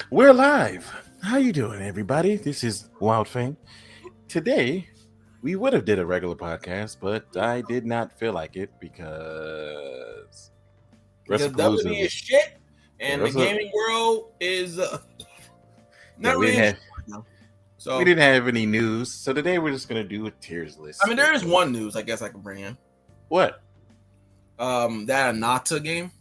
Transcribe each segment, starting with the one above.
We're live. How you doing, everybody? This is Wild Fang. Today, we would have did a regular podcast, but I did not feel like it because Because WWE is shit, and the Wrestle- gaming world is not we really. didn't Right so we didn't have any news, so today we're just gonna do a tiers list. I mean, there is one news I guess I can bring in. What? That Anata game,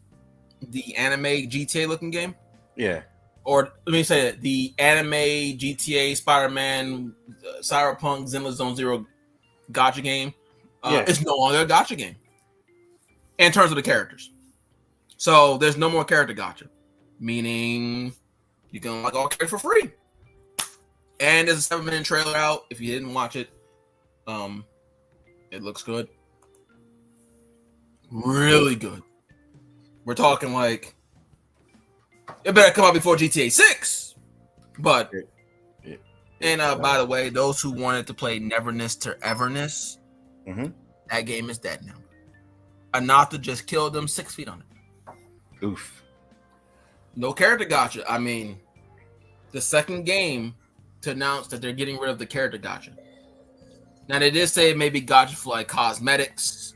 the anime GTA looking game. Yeah. Or let me say it, the anime GTA Spider-Man Cyberpunk Zenless Zone Zero gacha game is no longer a gacha game in terms of the characters. So there's no more character gacha, meaning you can unlock all characters for free. And there's a 7-minute trailer out. If you didn't watch it, it looks good, really good. We're talking like it better come out before GTA 6. But and by the way, those who wanted to play Neverness to Everness, that game is dead now. Anata just killed them 6 feet on it. Oof. No character gacha. I mean, the second game to announce that they're getting rid of the character gacha. Now they did say it may be gacha for like cosmetics,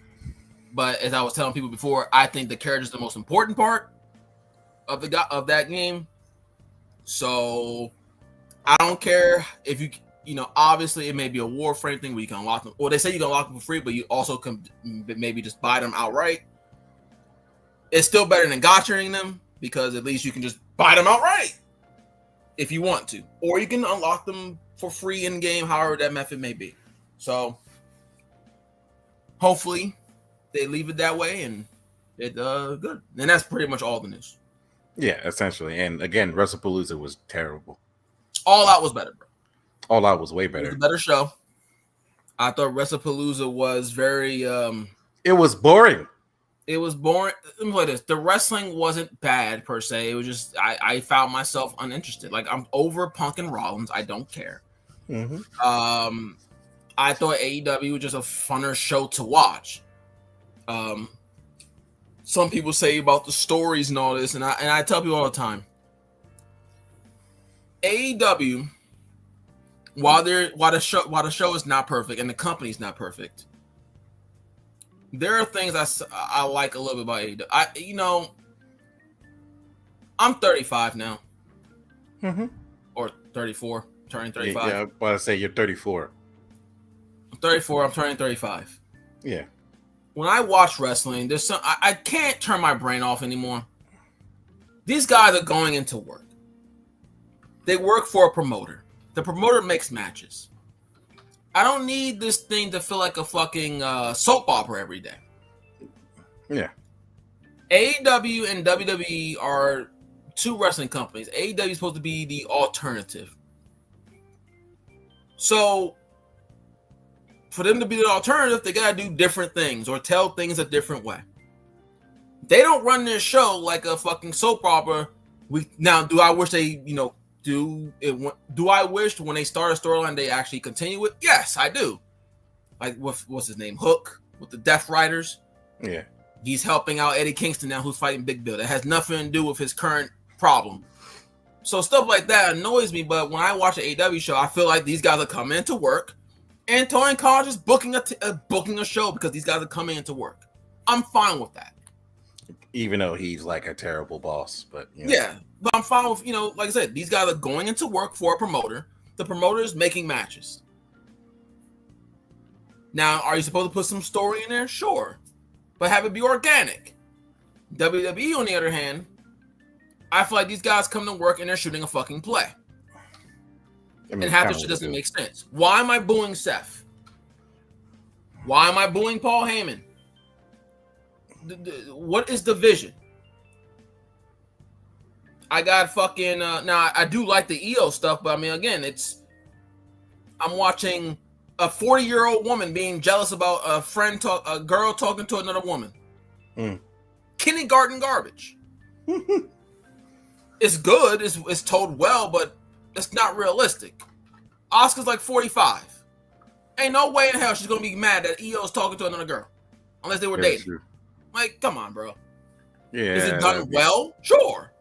but as I was telling people before, I think the character is the most important part of that game. So I don't care if you know, obviously it may be a Warframe thing where you can unlock them, or they say you can unlock them for free, but you also can maybe just buy them outright. It's still better than gachaing them because at least you can just buy them outright if you want to, or you can unlock them for free in game, however that method may be. So hopefully they leave it that way and it's good. And that's pretty much all the news. Yeah, essentially. And again, WrestlePalooza was terrible. All Out was better, bro. All Out was way better. It was a better show. I thought WrestlePalooza was very it was boring. It was boring. Let me play this. The wrestling wasn't bad per se. It was just I found myself uninterested. Like, I'm over Punk and Rollins. I don't care. I thought AEW was just a funner show to watch. Some people say about the stories and all this, and I tell people all the time, AEW, while the show is not perfect and the company's not perfect, there are things I like a little bit about AEW. I'm 35 now, or 34, turning 35. Yeah, I was about to say you're 34. I'm 34. I'm turning 35. Yeah. When I watch wrestling, there's some I can't turn my brain off anymore. These guys are going into work. They work for a promoter. The promoter makes matches. I don't need this thing to feel like a fucking soap opera every day. Yeah. AEW and WWE are two wrestling companies. AEW is supposed to be the alternative. So for them to be the alternative, they gotta do different things or tell things a different way. They don't run their show like a fucking soap opera. Now, do I wish they, do I wish when they start a storyline they actually continue it? Yes, I do. Like what's his name? Hook with the Death Riders. Yeah. He's helping out Eddie Kingston now, who's fighting Big Bill. That has nothing to do with his current problem. So stuff like that annoys me. But when I watch an AEW show, I feel like these guys are coming into work. And Tony Khan is booking a show because these guys are coming into work. I'm fine with that. Even though he's like a terrible boss, but yeah, but I'm fine with like I said, these guys are going into work for a promoter. The promoter is making matches. Now, are you supposed to put some story in there? Sure, but have it be organic. WWE, on the other hand, I feel like these guys come to work and they're shooting a fucking play. And half the shit doesn't make sense. Why am I booing Seth? Why am I booing Paul Heyman? What is the vision? I got fucking now I do like the EO stuff, but I mean, again, I'm watching a 40-year-old woman being jealous about a girl talking to another woman. Kindergarten garbage. It's good, it's told well, but it's not realistic. Oscar's like 45. Ain't no way in hell she's gonna be mad that EO's talking to another girl, unless they were dating. True. Like, come on, bro. Yeah. Is it done well? Sure.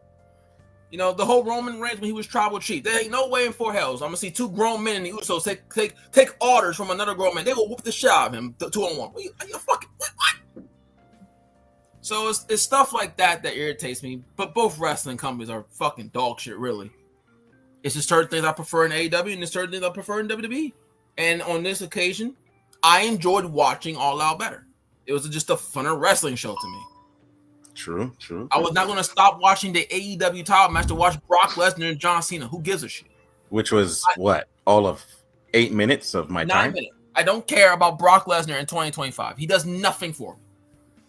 You know, the whole Roman Reigns when he was tribal chief. There ain't no way in four hells I'm gonna see two grown men in the Usos take orders from another grown man. They will whoop the shit out of him 2-on-1. Are you fucking what? So it's stuff like that irritates me. But both wrestling companies are fucking dog shit, really. It's just certain things I prefer in AEW and there's certain things I prefer in WWE. And on this occasion, I enjoyed watching All Out better. It was just a funner wrestling show to me. True. I was not going to stop watching the AEW title match to watch Brock Lesnar and John Cena. Who gives a shit? Which was all of 8 minutes of my 9 time? minutes. I don't care about Brock Lesnar in 2025. He does nothing for me.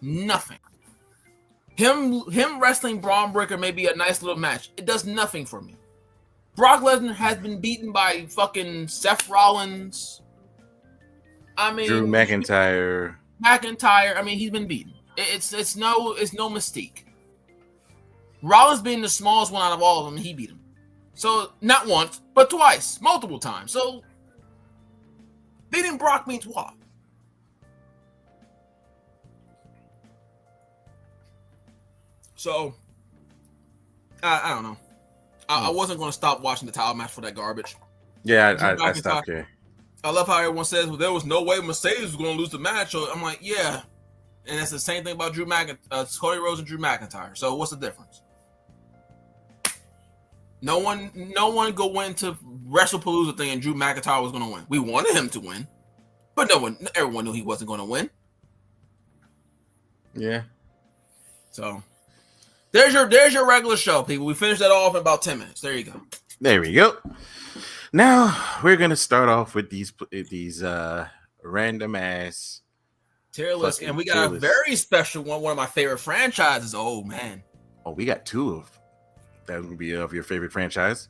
Nothing. Him wrestling Braun Breaker may be a nice little match. It does nothing for me. Brock Lesnar has been beaten by fucking Seth Rollins. I mean, Drew McIntyre. I mean, he's been beaten. It's no mystique. Rollins being the smallest one out of all of them, he beat him. So not once, but twice, multiple times. So beating Brock means what? So I don't know. I wasn't going to stop watching the title match for that garbage. Yeah, I stopped here. I love how everyone says, well, there was no way Mercedes was going to lose the match. So I'm like, yeah. And it's the same thing about Cody Rhodes and Drew McIntyre. So what's the difference? No one go into WrestlePalooza thing and Drew McIntyre was going to win. We wanted him to win, but everyone knew he wasn't going to win. Yeah. So there's your regular show, people. We finished that off in about 10 minutes. There you go. There we go. Now we're gonna start off with these random ass tier list, and we got a very special one of my favorite franchises. Oh man. Oh, we got two of that would be of your favorite franchise.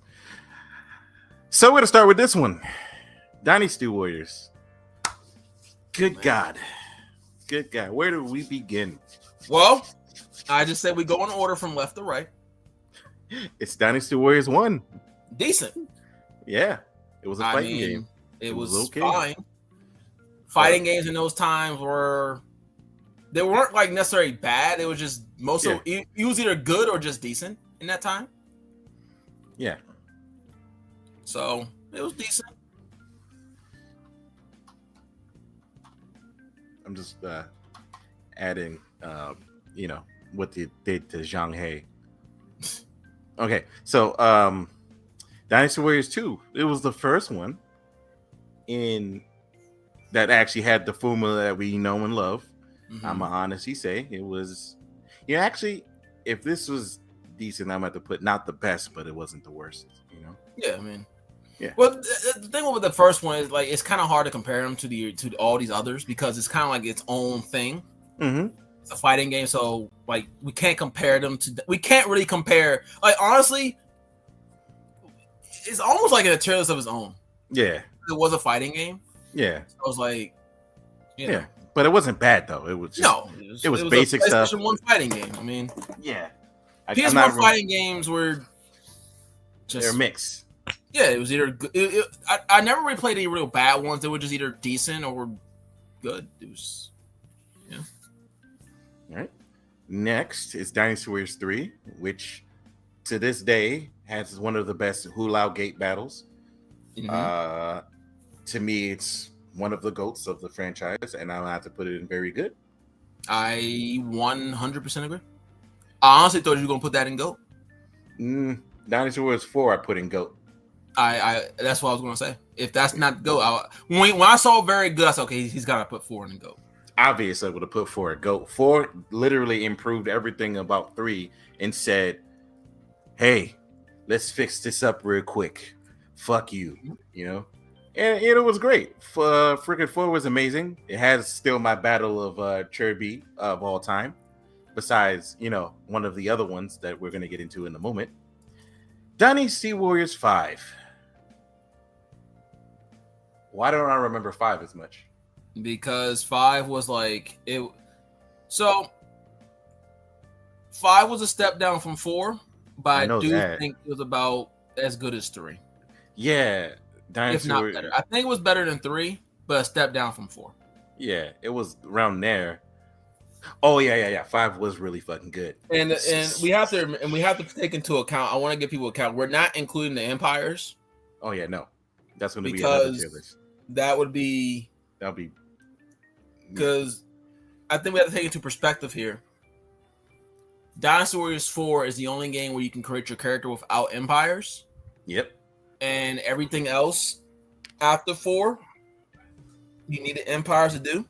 So we're gonna start with this one. Dynasty Warriors. Good God. Where do we begin? Well, I just said we go in order from left to right. It's Dynasty Warriors 1. Decent. Yeah. It was a fighting game. It was fine. Fighting games in those times weren't like necessarily bad. It was just it was either good or just decent in that time. Yeah. So it was decent. I'm just adding what they did to Zhang He. Okay, so Dynasty Warriors 2, it was the first one in that actually had the formula that we know and love. Mm-hmm. I'm gonna honestly say it was actually, if this was decent, I'm going to put not the best, but it wasn't the worst, Yeah, I mean, yeah. Well, the thing with the first one is like it's kind of hard to compare them to all these others because it's kind of like its own thing. Mm-hmm. It's a fighting game, so like we can't compare them to. We can't really compare. Like honestly, it's almost like an tier list of its own. Yeah, it was a fighting game. Yeah, so I was like, yeah, but it wasn't bad though. It was just, it was basic stuff. One fighting game. I mean, yeah, PS1 fighting games were just they're mixed. Yeah, it was either good. I never really played any real bad ones. They were just either decent or good. It was, yeah. All right. Next is Dynasty Warriors 3, which to this day has one of the best Hulao Gate battles. Mm-hmm. To me, it's one of the GOATs of the franchise, and I'll have to put it in very good. I 100% agree. I honestly thought you were going to put that in GOAT. Dynasty Warriors 4, I put in GOAT. I that's what I was going to say. If that's not GOAT, when I saw very good, I said, okay, he's got to put 4 in GOAT. Obviously, I would have put 4 at GOAT. 4 literally improved everything about 3 and said, hey, let's fix this up real quick. Fuck you, And it was great. Freaking 4 was amazing. It has still my battle of Chirby of all time. Besides, one of the other ones that we're going to get into in a moment. Dynasty Warriors 5. Why don't I remember 5 as much? Because 5 was like it. So 5 was a step down from 4, but I do think it was about as good as 3. Yeah, if not better. I think it was better than 3, but a step down from 4. Yeah, it was around there. Oh yeah. 5 was really fucking good. And we have to take into account. I want to give people account. We're not including the empires. Oh yeah, no, that's going to be another tier Because list. that would be That'll be because I think we have to take into perspective here. Dynasty Warriors 4 is the only game where you can create your character without empires. Yep. And everything else after 4, you need the empires to do.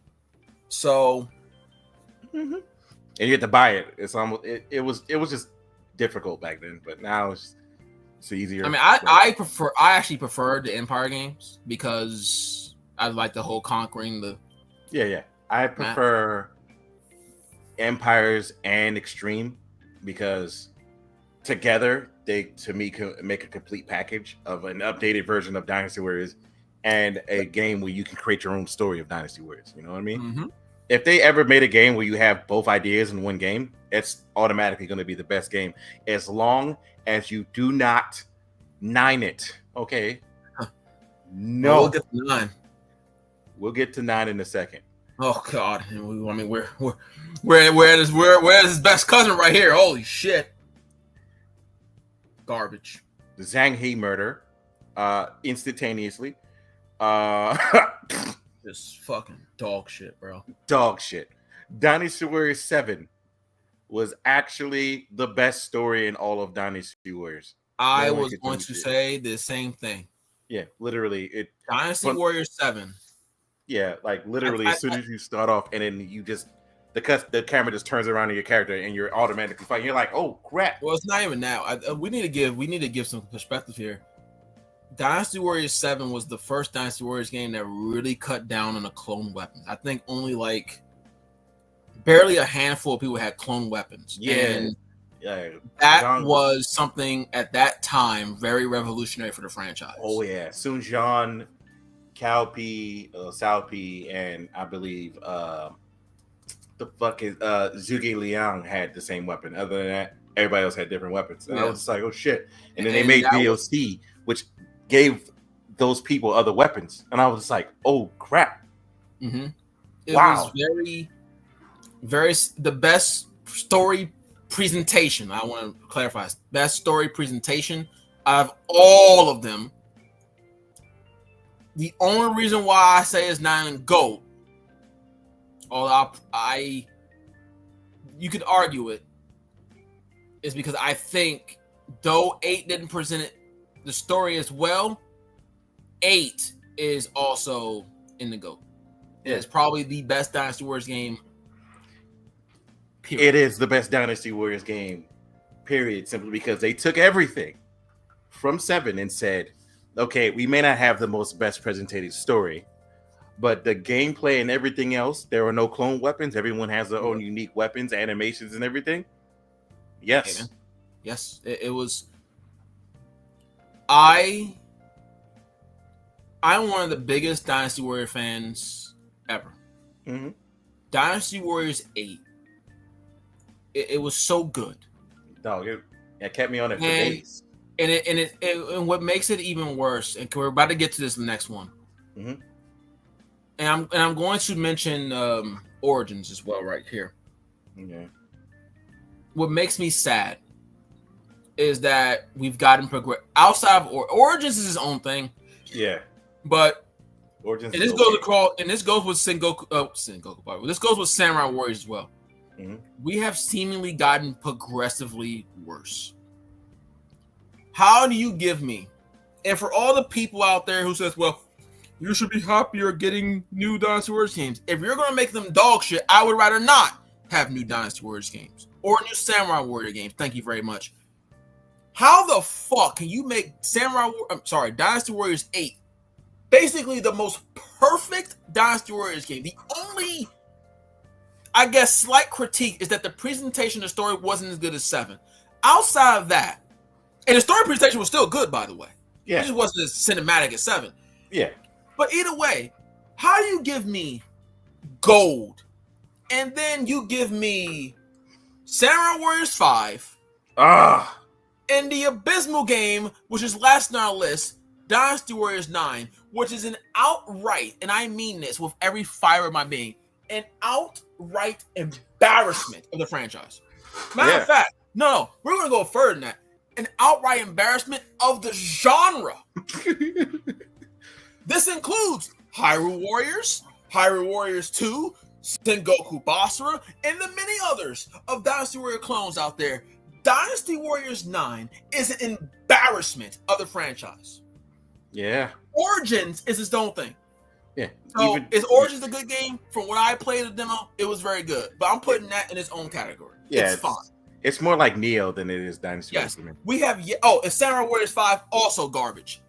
So, and you had to buy it. It's almost it was just difficult back then, but now it's easier. I mean, I actually prefer the empire games because I like the whole conquering the. Yeah. I prefer empires and extreme because together they to me can make a complete package of an updated version of Dynasty Warriors and a game where you can create your own story of Dynasty Warriors. You know what I mean? Mm-hmm. If they ever made a game where you have both ideas in one game, it's automatically going to be the best game as long as you do not 9 it. Okay. No. Well, we'll get to 9. We'll get to 9 in a second. Oh God! I mean, where's his best cousin right here? Holy shit! Garbage. The Zhang He murder, instantaneously. Just fucking dog shit, bro. Dog shit. Dynasty Warriors 7 was actually the best story in all of Dynasty Warriors. I was going to say the same thing. Yeah, literally. Dynasty Warriors 7. Yeah, like literally as soon as you start off and then you just the camera just turns around to your character and you're automatically fighting. You're like, oh crap. Well, it's not even now. We need to give some perspective here. Dynasty Warriors 7 was the first Dynasty Warriors game that really cut down on the clone weapons. I think only like barely a handful of people had clone weapons. Yeah. That was something at that time very revolutionary for the franchise. Oh yeah. Sun Jian, Cao Pi, Cao Pi, and I believe the fucking Zhuge Liang had the same weapon. Other than that, everybody else had different weapons. And I was just like, oh shit. And then they made DLC, which gave those people other weapons. And I was just like, oh crap. Mm-hmm. It was very the best story presentation. I want to clarify. Best story presentation out of all of them. The only reason why I say it's not in GOAT, although you could argue it, is because I think though 8 didn't present the story as well, 8 is also in the GOAT. Yeah. It's probably the best Dynasty Warriors game. Period. It is the best Dynasty Warriors game, period, simply because they took everything from 7 and said, okay, we may not have the most best presented story, but the gameplay and everything else, there are no clone weapons. Everyone has their own unique weapons, animations, and everything. Yes. Hey, yes. It was. I'm one of the biggest Dynasty Warrior fans ever. Mm-hmm. Dynasty Warriors 8. It was so good. Dog, it kept me on it for days. And what makes it even worse, and we're about to get to this next one. Mm-hmm. And I'm going to mention Origins as well right here. Okay. What makes me sad is that we've gotten progress outside of Origins is his own thing. Yeah. But Origins. And this goes across, and this goes with Sengoku. This goes with Samurai Warriors as well. Mm-hmm. We have seemingly gotten progressively worse. How do you give me? And for all the people out there who says, well, you should be happier getting new Dynasty Warriors games. If you're going to make them dog shit, I would rather not have new Dynasty Warriors games or new Samurai Warrior games. Thank you very much. How the fuck can you make Dynasty Warriors 8 basically the most perfect Dynasty Warriors game? The only, I guess, slight critique is that the presentation of the story wasn't as good as 7. Outside of that, and the story presentation was still good, by the way. Yeah. It just wasn't as cinematic as 7. Yeah. But either way, how do you give me gold and then you give me Samurai Warriors 5 and the abysmal game, which is last on our list, Dynasty Warriors 9, which is an outright, and I mean this with every fiber of my being, an outright embarrassment of the franchise. Matter of fact, no, we're going to go further than that. An outright embarrassment of the genre. This includes Hyrule Warriors, Hyrule Warriors 2, Sengoku Basara, and the many others of Dynasty Warrior clones out there. Dynasty Warriors 9 is an embarrassment of the franchise. Yeah. Origins is its own thing. Yeah. So is Origins a good game? From what I played the demo, it was very good. But I'm putting that in its own category. Yeah, it's fine. It's more like Neo than it is Dynasty Warriors. We have and Samurai Warriors 5 also garbage.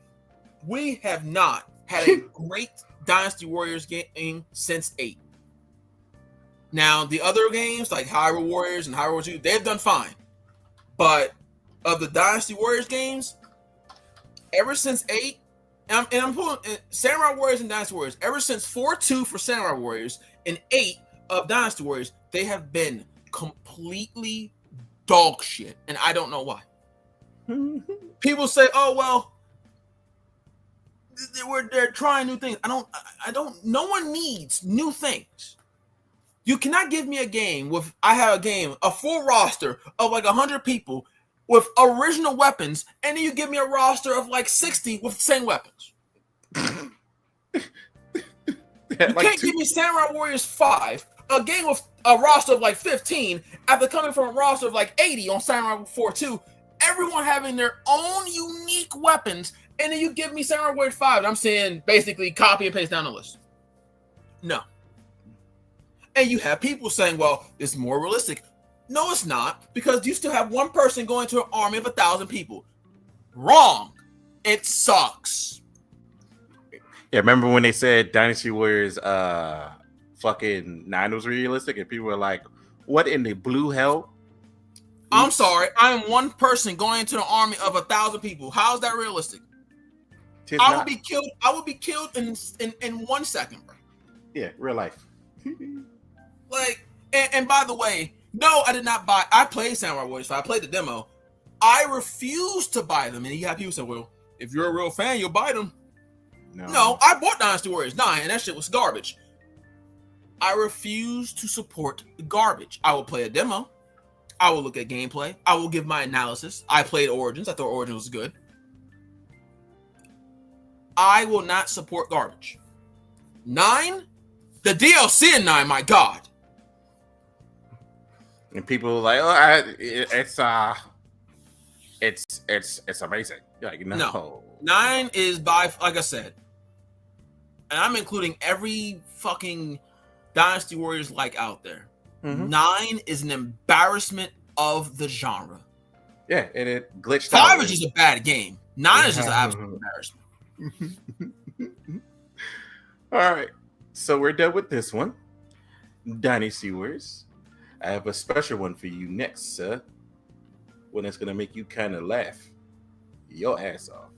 We have not had a great Dynasty Warriors game since 8. Now the other games like Hyrule Warriors and Hyrule Warriors 2, they've done fine. But of the Dynasty Warriors games, ever since 8, and I'm pulling Samurai Warriors and Dynasty Warriors, ever since 4-2 for Samurai Warriors and 8 of Dynasty Warriors, they have been completely dog shit, and I don't know why. People say, "Oh well, they're trying new things." I don't. No one needs new things. You cannot give me a game with a full roster of like 100 people with original weapons, and then you give me a roster of like 60 with the same weapons. You can't give me Samurai Warriors 5, a game with a roster of like 15, after coming from a roster of like 80 on Samurai 4-2, everyone having their own unique weapons, and then you give me Samurai Warriors 5, and I'm saying basically copy and paste down the list. No. And you have people saying, well, it's more realistic. No, it's not, because you still have one person going to an army of 1,000 people. Wrong. It sucks. Yeah, remember when they said Dynasty Warriors fucking 9 was realistic, and people were like, what in the blue hell? I'm sorry. I am one person going into an army of 1,000 people. How is that realistic? I would be killed. I would be killed in 1 second, bro. Yeah, real life. Like, and by the way, no, I did not buy. I played Samurai Warriors 5. I played the demo. I refused to buy them. And you have people say, well, if you're a real fan, you'll buy them. No, I bought Dynasty Warriors 9, and that shit was garbage. I refuse to support the garbage. I will play a demo. I will look at gameplay. I will give my analysis. I played Origins. I thought Origins was good. I will not support garbage. 9? The DLC in 9, my God. And people are like, oh, it's amazing. You're like, no. 9 is by, like I said, and I'm including every fucking Dynasty Warriors like out there. 9 is an embarrassment of the genre. Yeah, and it glitched 5 is just a bad game. 9 is just an absolute embarrassment. All right, so we're done with this one. Dynasty Warriors. I have a special one for you next, sir. One that's gonna make you kind of laugh your ass off.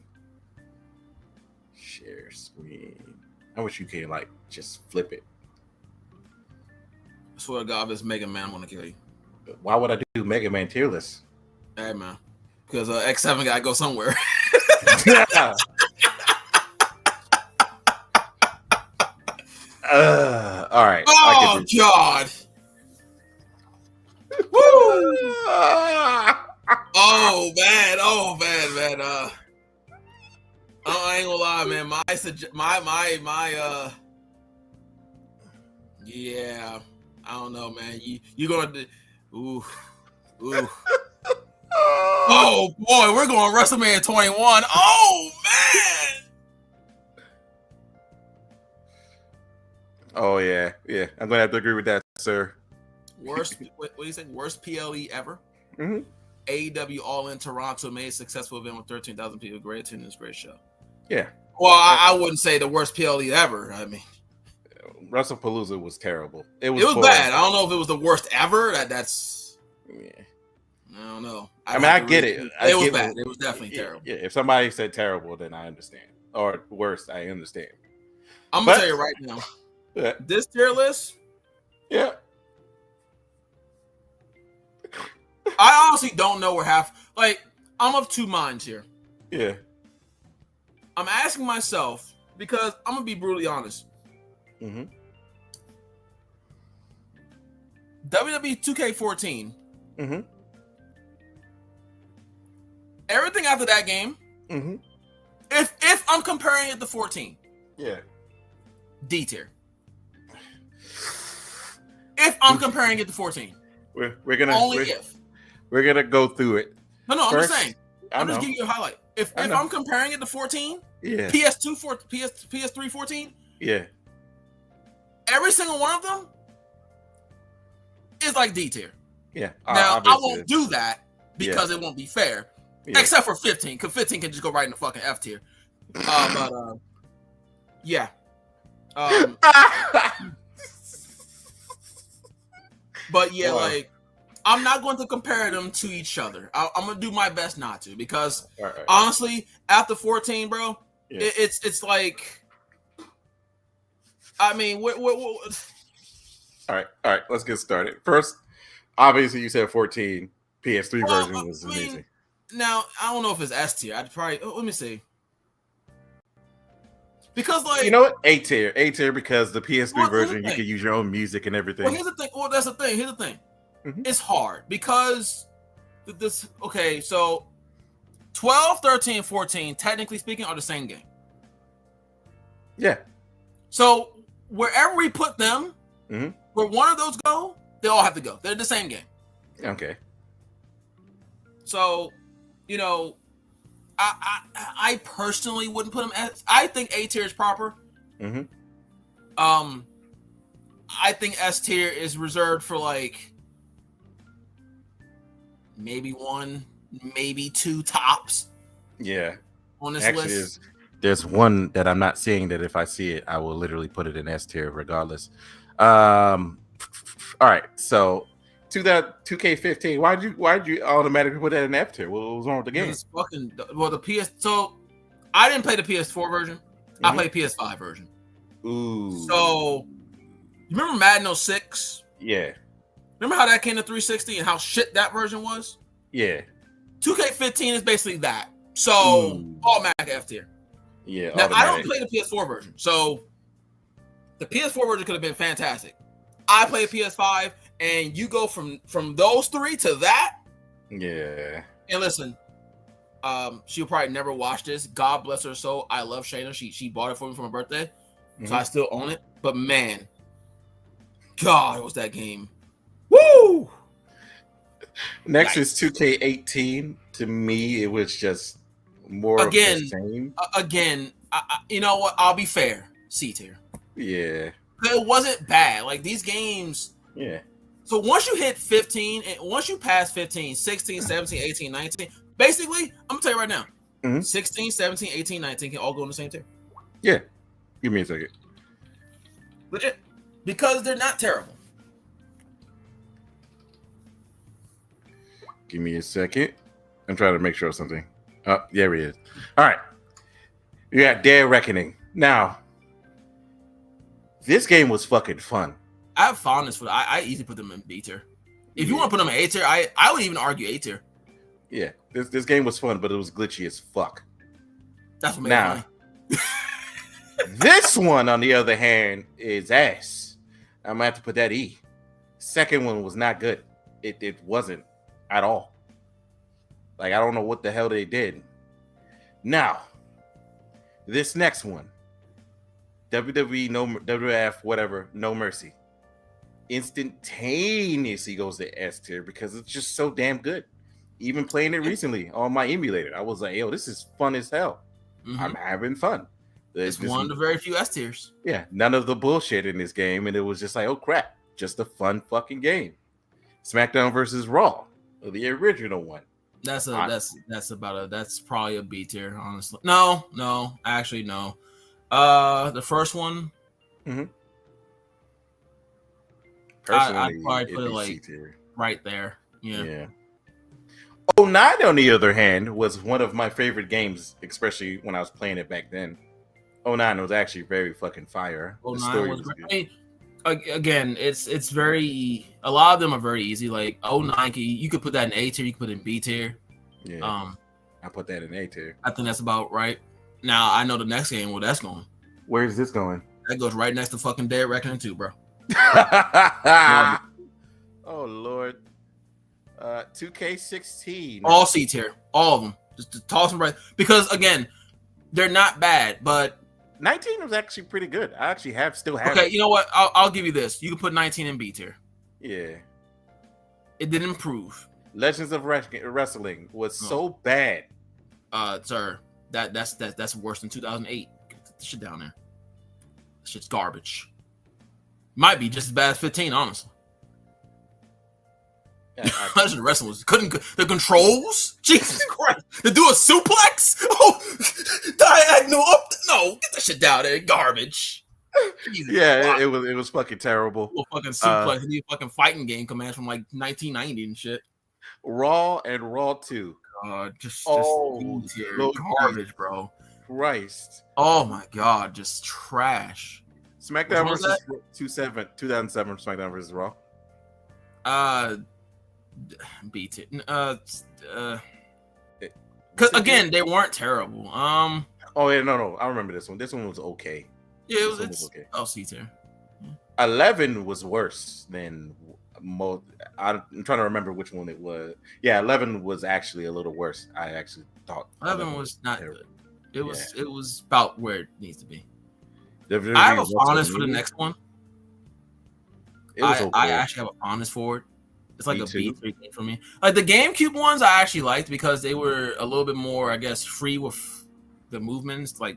Share screen. I wish you could like just flip it. I swear to God, if it's Mega Man, I'm gonna kill you. Why would I do Mega Man tier list? Hey man, because X7 gotta go somewhere. All right. Oh God. Woo! Oh man. I ain't gonna lie, man. Yeah. I don't know, man. You gonna do? Ooh. Oh boy, we're going WrestleMania 21. Oh man. Oh yeah. I'm gonna have to agree with that, sir. Worst. What do you say? Worst PLE ever. AEW All In Toronto made a successful event with 13,000 people. Great attendance, great show. Yeah. Well, I wouldn't say the worst PLE ever. I mean, WrestlePalooza was terrible. It was bad. I don't know if it was the worst ever. That's. Yeah. I don't know. I get it. It was bad. It was definitely terrible. Yeah. If somebody said terrible, then I understand. Or worse, I understand. I'm gonna tell you right now. Yeah. This tier list. Yeah. I honestly don't know where half. Like, I'm of two minds here. Yeah. I'm asking myself because I'm gonna be brutally honest. WWE 2K14. Mm-hmm. Everything after that game. Mm-hmm. If I'm comparing it to 14, Yeah. D tier. If I'm comparing it to 14, we're gonna only we're, if we're gonna go through it. no, First, I'm just saying. I'm just giving you a highlight. If I'm comparing it to 14, yeah, PS3 14, yeah, every single one of them is like D tier. Yeah. Now I won't do that because it won't be fair. Yeah. Except for 15, because 15 can just go right in the fucking F tier. Yeah. But yeah, like I'm not going to compare them to each other. I'm gonna do my best not to, because honestly, after 14, bro, it's like, I mean, what? All right, let's get started. First, obviously, you said 14 PS3 version was amazing. Now I don't know if it's S tier. I'd probably let me see. Because, like, you know what, A tier, because the PS3 version you can use your own music and everything. Well, here's the thing. Well, that's the thing. Here's the thing. Mm-hmm. It's hard because this. Okay, so 12, 13, 14, technically speaking, are the same game. Yeah. So wherever we put them, where one of those go, they all have to go. They're the same game. Okay. So, you know, I personally wouldn't put them as. I think A tier is proper. Mm-hmm. I think S tier is reserved for like maybe one, maybe two tops. Yeah. On this list, there's one that I'm not seeing that if I see it, I will literally put it in S tier regardless. All right, so to that 2K15, why'd you automatically put that in F tier? What was wrong with the game? It's fucking the PS. So I didn't play the PS4 version. I played PS5 version. Ooh. So you remember Madden 06? Yeah. Remember how that came to 360 and how shit that version was? Yeah. 2K15 is basically that. So automatic F tier. Yeah. Now I don't play the PS4 version, so the PS4 version could have been fantastic. I play PS5, and you go from those three to that. Yeah. And listen, she'll probably never watch this. God bless her soul. I love Shayna. She bought it for me for my birthday, so I still own it. But man, God, it was that game. Woo! Next is 2K18. To me, it was just more of the same. Again, you know what? I'll be fair. C tier. Yeah. It wasn't bad. Like these games. Yeah. So once you hit 15, and once you pass 15, 16, 17, 18, 19, basically, I'm going to tell you right now, 16, 17, 18, 19 can all go in the same tier. Yeah. Give me a second. Legit. Because they're not terrible. Give me a second. I'm trying to make sure of something. Oh, there he is. All right. You got Dead Reckoning. Now, this game was fucking fun. I have fondness for that. I easily put them in B tier. If you want to put them in A tier, I would even argue A tier. Yeah, this game was fun, but it was glitchy as fuck. That's what made it funny. This one, on the other hand, is ass. I'm gonna have to put that E. Second one was not good. It wasn't at all. Like, I don't know what the hell they did. Now, this next one, WWE WWF whatever, No Mercy, instantaneously goes to S tier because it's just so damn good. Even playing it recently on my emulator, I was like, yo, this is fun as hell. I'm having fun. It's one of the very few S tiers. Yeah, none of the bullshit in this game, and it was just like, oh crap, just a fun fucking game. SmackDown versus Raw, the original one. That's probably a B tier, honestly. No, actually no. The first one. I'd probably put it like C-tier. Right there. Yeah. 09, on the other hand, was one of my favorite games, especially when I was playing it back then. 09 was actually very fucking fire. 09 was great. Again, it's very. A lot of them are very easy. Like 09, you could put that in A tier. You could put it in B tier. Yeah. I put that in A tier. I think that's about right. Now I know the next game where that's going. Where is this going? That goes right next to fucking Dead Reckoning 2, bro. Oh Lord. 2K16. All C tier, all of them. Just toss them right because again, they're not bad, but 19 was actually pretty good. I actually still have okay. it. You know what? I'll give you this. You can put 19 in B tier. Yeah. It didn't improve. Legends of Wrestling was so bad. Sir, that's worse than 2008. Get the shit down there. That shit's garbage. Might be just as bad as 15, honestly. Yeah, Legends of Wrestling the controls. Jesus Christ! To do a suplex? Oh, diagonal up. No, get that shit down there. Garbage. Yeah, it was fucking terrible. Fucking suplex. Need a fucking fighting game commands from like 1990 and shit. Raw and Raw 2. Just garbage, bro. Christ. Oh my god, just trash. SmackDown versus 2007 SmackDown versus Raw. Beat it. Cause again, they weren't terrible. Oh yeah, no. I remember this one. This one was okay. Yeah, it's okay. Oh, C tier. 11 was worse than I'm trying to remember which one it was. Yeah, 11 was actually a little worse. I actually thought 11 was not terrible. Good. It was about where it needs to be. WWE I have a fondness for the next one. Okay. I actually have a fondness for it. It's like a B3 game for me. Like the GameCube ones, I actually liked because they were a little bit more, I guess, free with the movements, like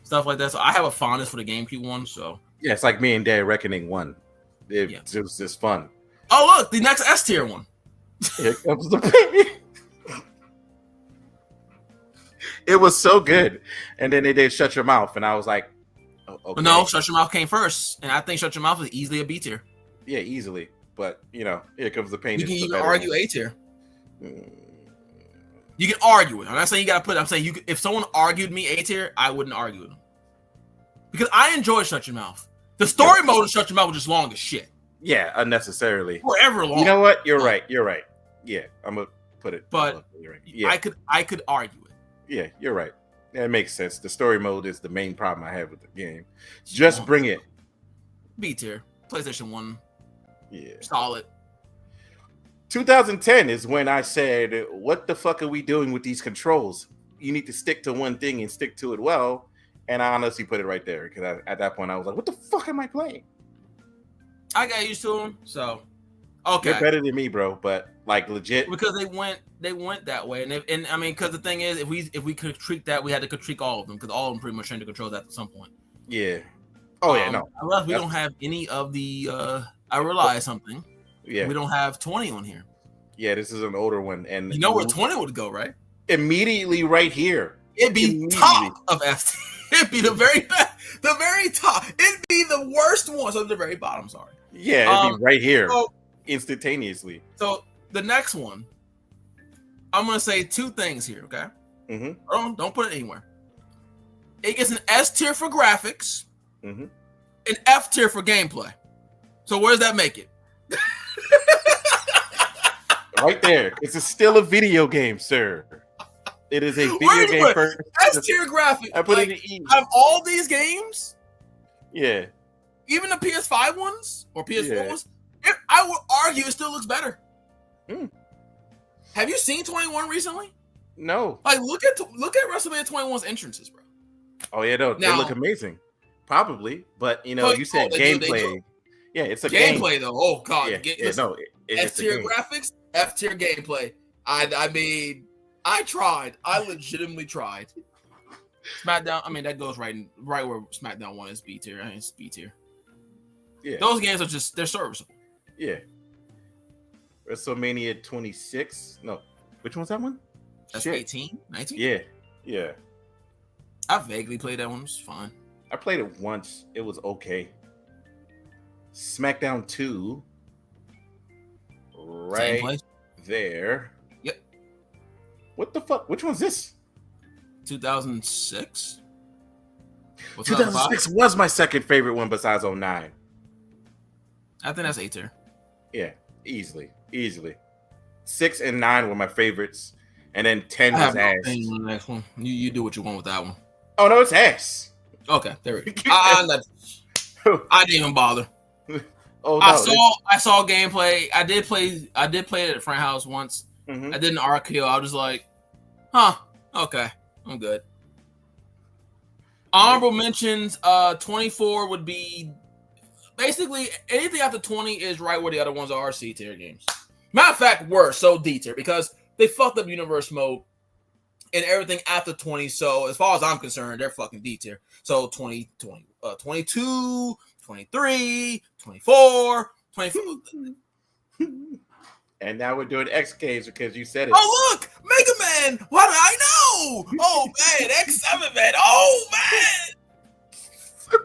stuff like that. So I have a fondness for the GameCube one. So yeah, it's like me and Dead Reckoning 1. It was just fun. Oh look, the next S tier one. Here comes the baby. It was so good, and then they did Shut Your Mouth, and I was like, oh, okay. No, Shut Your Mouth came first, and I think Shut Your Mouth is easily a B tier. Yeah, easily. But here comes the pain. You can argue A tier. You can argue it. I'm not saying you gotta put it. I'm saying you. If someone argued me A tier, I wouldn't argue with them because I enjoy Shut Your Mouth. The story mode of Shut Your Mouth was just long as shit. Yeah, unnecessarily. Forever long. You know what? You're right. Yeah, I'm gonna put it. But right. Yeah, I could argue it. Yeah, you're right. That makes sense. The story mode is the main problem I have with the game. Just bring it. B tier. PlayStation 1. Yeah. Solid. 2010 is when I said, what the fuck are we doing with these controls? You need to stick to one thing and stick to it well. And I honestly put it right there because at that point I was like, what the fuck am I playing? I got used to them, so okay. They're better than me, bro, but like legit. Because they went that way. And I mean, because the thing is, if we could critique that, we had to critique all of them because all of them pretty much turned to controls at some point. Yeah. Oh yeah, no. Unless we don't have any of the I realized something. Yeah. We don't have 20 on here. Yeah, this is an older one. And you know where 20 would go, right? Immediately right here. It'd be top of F. It'd be the very top. It'd be the worst one. So the very bottom, sorry. Yeah, it'd be right here. Instantaneously. So the next one, I'm gonna say two things here, okay? Mm-hmm. Don't put it anywhere. It gets an S tier for graphics, mm-hmm. an F tier for gameplay. So where does that make it? Right there. It's still a video game, sir. It is a video game first. S tier graphics. I put it in E. Out of all these games, yeah, even the PS5 ones or PS4 ones, I would argue it still looks better. Have you seen 21 recently? No. Like look at WrestleMania 21's entrances, bro. Oh yeah, no, they look amazing. Probably, but you said gameplay. Yeah, it's a gameplay though. Oh god, S tier graphics, F tier gameplay. I mean, I tried. I legitimately tried. SmackDown. I mean, that goes right where SmackDown 1 is B tier. I mean, it's B tier. Yeah, those games are they're serviceable. Yeah. WrestleMania 26. No, which one's that one? That's 18, 19. Yeah, yeah. I vaguely played that one. It was fine. I played it once. It was okay. SmackDown 2. Right there. Yep. What the fuck? Which one's this? 2006? 2006 was my second favorite one besides 09. I think that's A tier. Yeah, easily. 6 and 9 were my favorites. And then 10 was ass. The next one. You do what you want with that one. Oh, no, it's ass. Okay, there we go. I didn't even bother. Oh I no, saw gameplay. I did play it at a friend house once. mm-hmm. I did an arc kill. I was like, huh, okay, I'm good. Honorable mentions, 24 would be basically anything after 20 is right where the other ones are C tier games. Matter of fact, worse, so D tier because they fucked up universe mode and everything after 20. So as far as I'm concerned, they're fucking D tier. So 20, 22, 23, 24, 24. And now we're doing X games because you said it. Oh, look! Mega Man! What do I know? Oh, man. X7, man. Oh, man.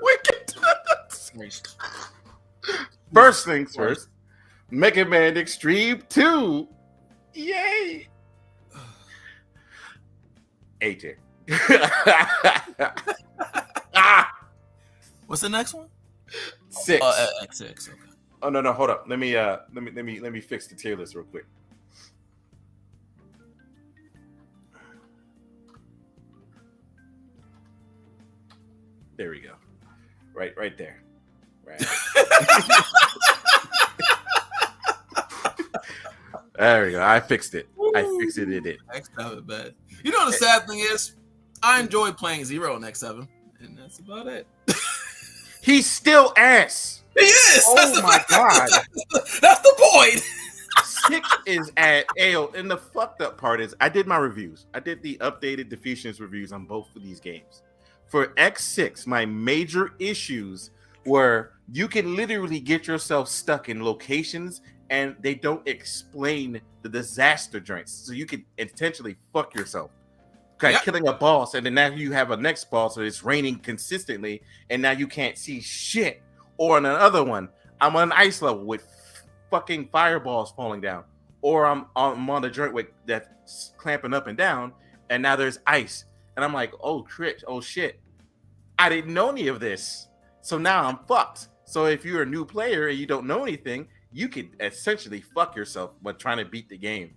We get to that. First things first. Mega Man Extreme 2. Yay. A tier. What's the next one? 6. X6. Okay. Oh no, hold up. Let me fix the tier list real quick. There we go. Right there. Right. There we go. I fixed it. I fixed it. It did. X7 bad. You know the sad thing is, I enjoy playing Zero in X7, and that's about it. He's still ass. He is. Oh my god. That's the point. 6 is at AO, and the fucked up part is I did my reviews. I did the updated Deficiency reviews on both of these games. For X6, my major issues were you can literally get yourself stuck in locations and they don't explain the disaster joints. So you can intentionally fuck yourself. Okay, killing a boss, and then now you have a next boss, so it's raining consistently, and now you can't see shit. Or on another one, I'm on an ice level with fucking fireballs falling down. Or I'm on a joint with that's clamping up and down, and now there's ice. And I'm like, oh shit. I didn't know any of this. So now I'm fucked. So if you're a new player and you don't know anything, you could essentially fuck yourself by trying to beat the game.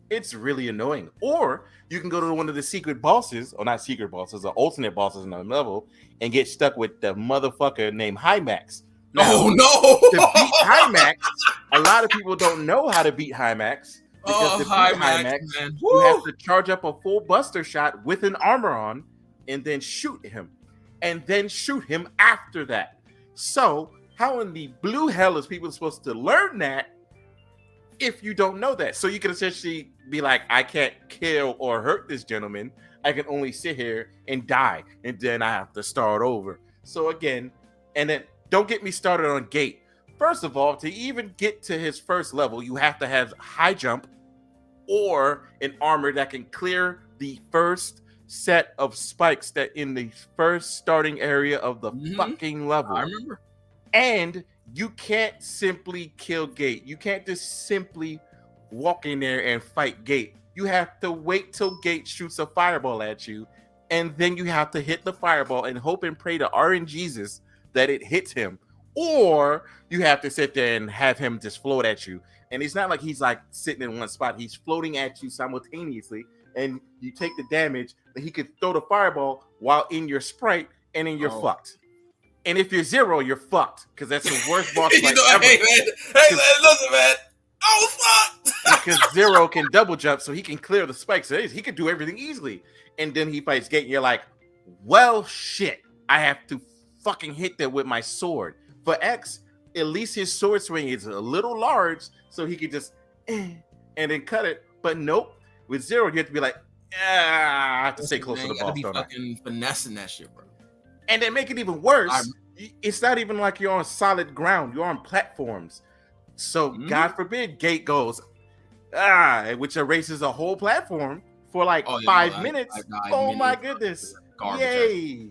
It's really annoying. Or you can go to one of the secret bosses, or not secret bosses, or alternate bosses on another level, and get stuck with the motherfucker named Hymax. Now, oh no! To beat Hymax, a lot of people don't know how to beat Hymax. Because to beat Hymax, you have to charge up a full buster shot with an armor on, and then shoot him. And then shoot him after that. So, how in the blue hell is people supposed to learn that if you don't know that? So you can essentially be like, I can't kill or hurt this gentleman. I can only sit here and die. And then I have to start over. So again, and then don't get me started on Gate. First of all, to even get to his first level, you have to have high jump or an armor that can clear the first set of spikes that in the first starting area of the fucking level. I remember. And you can't simply kill Gate. You can't just simply walk in there and fight Gate. You have to wait till Gate shoots a fireball at you, and then you have to hit the fireball and hope and pray to RNGesus that it hits him. Or you have to sit there and have him just float at you. And it's not like he's like sitting in one spot. He's floating at you simultaneously, and you take the damage, but he could throw the fireball while in your sprite, and then you're fucked. And if you're Zero, you're fucked, because that's the worst boss fight ever. Hey man, listen, man. Oh fuck! Because Zero can double jump, so he can clear the spikes. So he can do everything easily. And then he fights Gate, and you're like, well, shit. I have to fucking hit that with my sword. For X, at least his sword swing is a little large, so he could just and then cut it. But nope, with Zero, you have to be like, I have to stay close to the boss. You gotta be fucking finessing that shit, bro. And then make it even worse. It's not even like you're on solid ground. You're on platforms. So God forbid Gate goes, which erases a whole platform for like 5 minutes. Oh my goodness. Yay.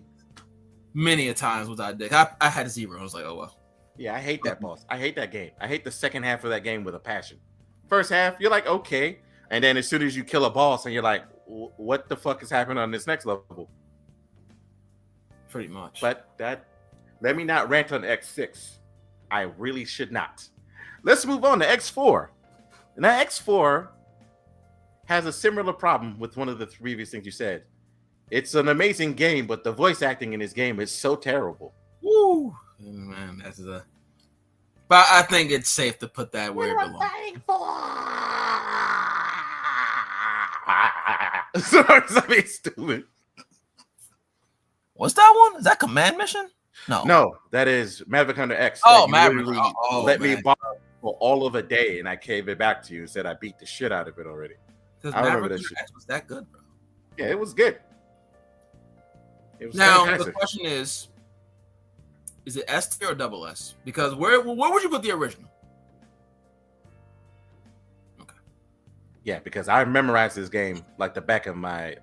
Many a times was I did. I had Zero. I was like, oh well. Yeah, I hate that boss. I hate that game. I hate the second half of that game with a passion. First half, you're like, okay. And then as soon as you kill a boss and you're like, what the fuck is happening on this next level? Pretty much. But let me not rant on X6. I really should not. Let's move on to X4. Now, X4 has a similar problem with one of the previous things you said. It's an amazing game, but the voice acting in this game is so terrible. Woo! Man, But I think it's safe to put that where it belongs. Sorry, something stupid. What's that one? Is that Command Mission? No, that is Maverick Hunter X. Oh, you Maverick. literally let me man. borrow for all of a day, and I gave it back to you and said I beat the shit out of it already. Because I remember Maverick that shit. X was that good, bro. Yeah, it was good. It was Now fantastic. the question is it S tier or double S? Because where would you put the original? Okay. Yeah, because I memorized this game like the back of my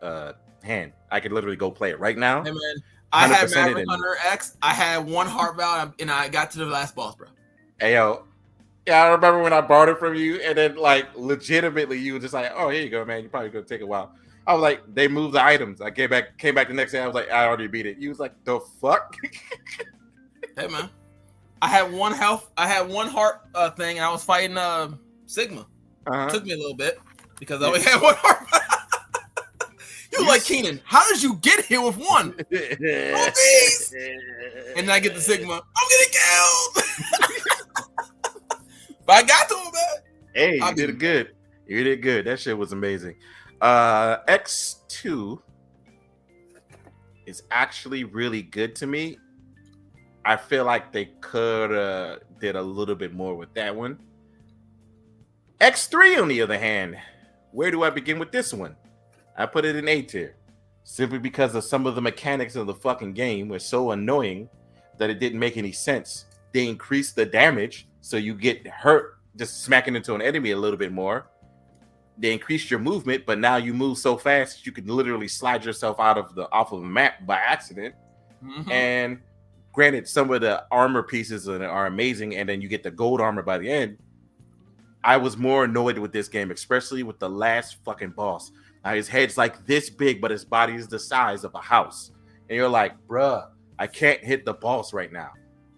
hand. I could literally go play it right now. Hey man, I had 100% Maverick Hunter X. I had one heart valve, and I got to the last boss, bro. Hey yo, yeah, I remember when I bought it from you, and then like legitimately, you were just like, "Oh, here you go, man. You're probably gonna take a while." I was like, "They moved the items." I came back the next day. I was like, "I already beat it." You was like, "The fuck." Hey man, I had one health. I had one heart thing, and I was fighting Sigma. Took me a little bit because I only had one heart. You're like, Keenan, how did you get here with one? Oh, please. And then I get the Sigma. I'm getting killed. But I got to him, man. Hey, you did good. You did good. That shit was amazing. X2 is actually really good to me. I feel like they could did a little bit more with that one. X3, on the other hand, where do I begin with this one? I put it in A tier, simply because of some of the mechanics of the fucking game were so annoying that it didn't make any sense. They increased the damage, so you get hurt just smacking into an enemy a little bit more. They increased your movement, but now you move so fast you can literally slide yourself off of the map by accident. Mm-hmm. And granted, some of the armor pieces are amazing, and then you get the gold armor by the end. I was more annoyed with this game, especially with the last fucking boss. Now, his head's like this big, but his body is the size of a house. And you're like, bruh, I can't hit the boss right now.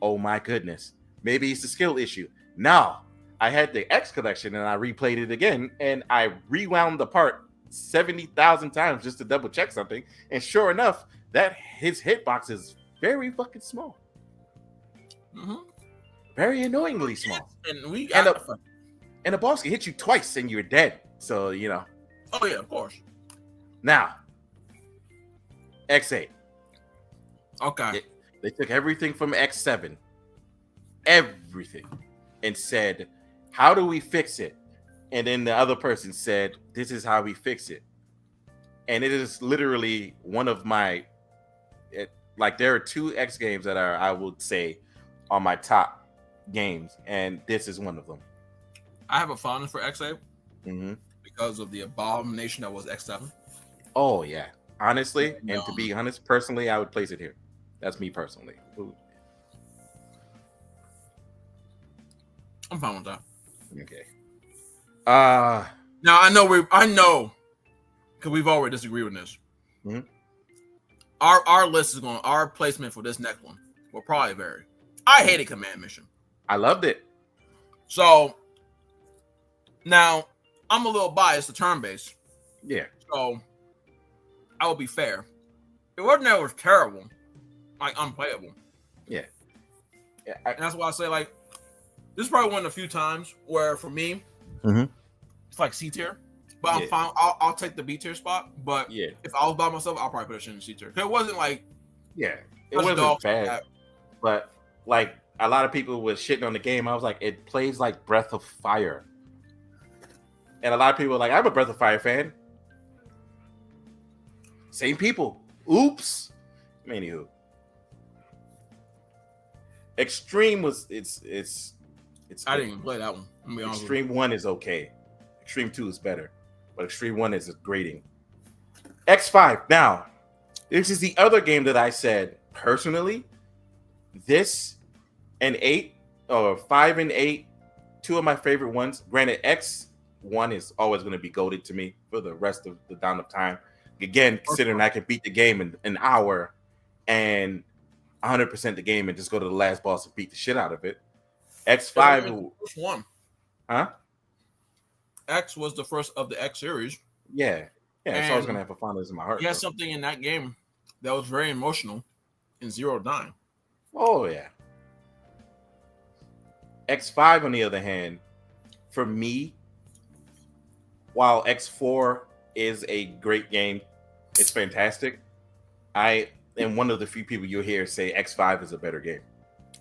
Oh my goodness. Maybe it's a skill issue. No, I had the X collection and I replayed it again, and I rewound the part 70,000 times just to double check something. And sure enough, that his hitbox is very fucking small. Mm-hmm. Very annoyingly small. And we got and the boss can hit you twice and you're dead. So, you know. Oh, yeah, of course. Now, X8. Okay. They took everything from X7, everything, and said, how do we fix it? And then the other person said, this is how we fix it. And it is literally one of my, there are two X games that are, I would say, on my top games. And this is one of them. I have a fondness for X8. Mm-hmm. Because of the abomination that was X7. Oh, yeah. Honestly, and to be honest, personally, I would place it here. That's me personally. Ooh. I'm fine with that. Okay. Now I know because we've already disagreed with this. Mm-hmm. Our list is going. Our placement for this next one will probably vary. I hated Command Mission. I loved it. So now I'm a little biased to turn-based. Yeah. So I will be fair. It wasn't that it was terrible, like unplayable. Yeah. And that's why I say, like, this is probably one of the few times where for me, it's like C tier. But I'm fine. I'll take the B tier spot. But if I was by myself, I'll probably put it in C tier. It wasn't like it wasn't bad. But like a lot of people were shitting on the game. I was like, it plays like Breath of Fire. And a lot of people are like, I'm a Breath of Fire fan. Same people. Oops. Anywho. Extreme was it's I didn't even play that one. I'm be honest Extreme 1 is okay. Extreme 2 is better. But Extreme 1 is grading. X5. Now, this is the other game that I said personally. This and 8 or 5 and 8, two of my favorite ones. Granted, X1 is always going to be goated to me for the rest of the dawn of time. Again, considering I can beat the game in an hour and 100% the game and just go to the last boss and beat the shit out of it. X5 first one. Huh? X was the first of the X series. Yeah. Yeah, so I was gonna have a fondness in my heart. He had something in that game that was very emotional in 0-9. Oh yeah. X5, on the other hand, for me, while X4 is a great game, it's fantastic. I am one of the few people you'll hear say X5 is a better game.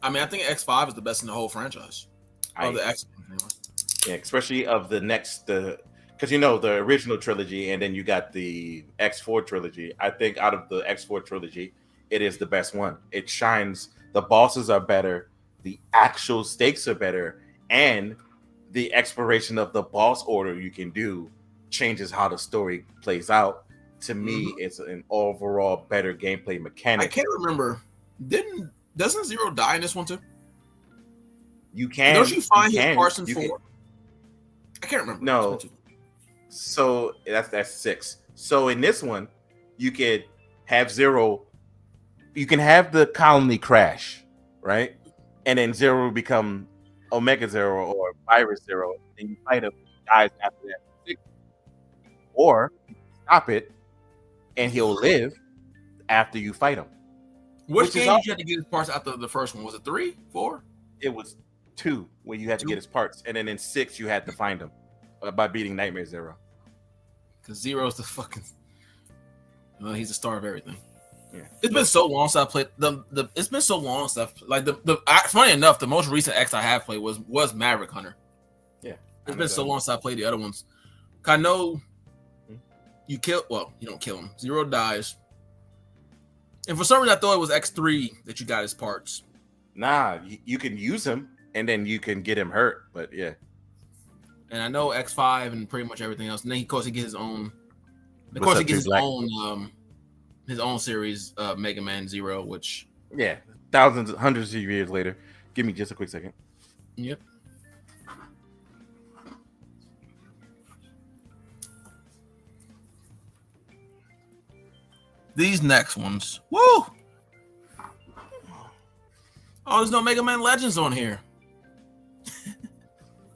I mean, I think X5 is the best in the whole franchise. The X, yeah, especially of the next, because the original trilogy, and then you got the X4 trilogy. I think out of the X4 trilogy, it is the best one. It shines. The bosses are better. The actual stakes are better, and the exploration of the boss order you can do changes how the story plays out. To me, it's an overall better gameplay mechanic. I can't remember. Doesn't Zero die in this one too? You can. Don't you find his parts in 4? I can't remember. No. So that's 6. So in this one, you could have Zero. You can have the colony crash, right? And then Zero will become Omega Zero or Virus Zero, and you fight him, he dies after that. Or stop it, and he'll live after you fight him. Which game did you have to get his parts after the first one? Was it 3, 4? It was 2 where you had to get his parts, and then in 6 you had to find him by beating Nightmare Zero. Because Zero's the fucking. He's the star of everything. Yeah. It's been so long since I played It's been so long since funny enough, the most recent X I have played was Maverick Hunter. Yeah, it's been so long since I played the other ones. I know you don't kill him. Zero dies, and for some reason I thought it was X3 that you got his parts. Nah, you can use him and then you can get him hurt, but yeah. And I know X5 and pretty much everything else. And then of course he gets his own. Of course he gets his own series, Mega Man Zero, which hundreds of years later. Give me just a quick second. Yep. These next ones, woo! Oh, there's no Mega Man Legends on here.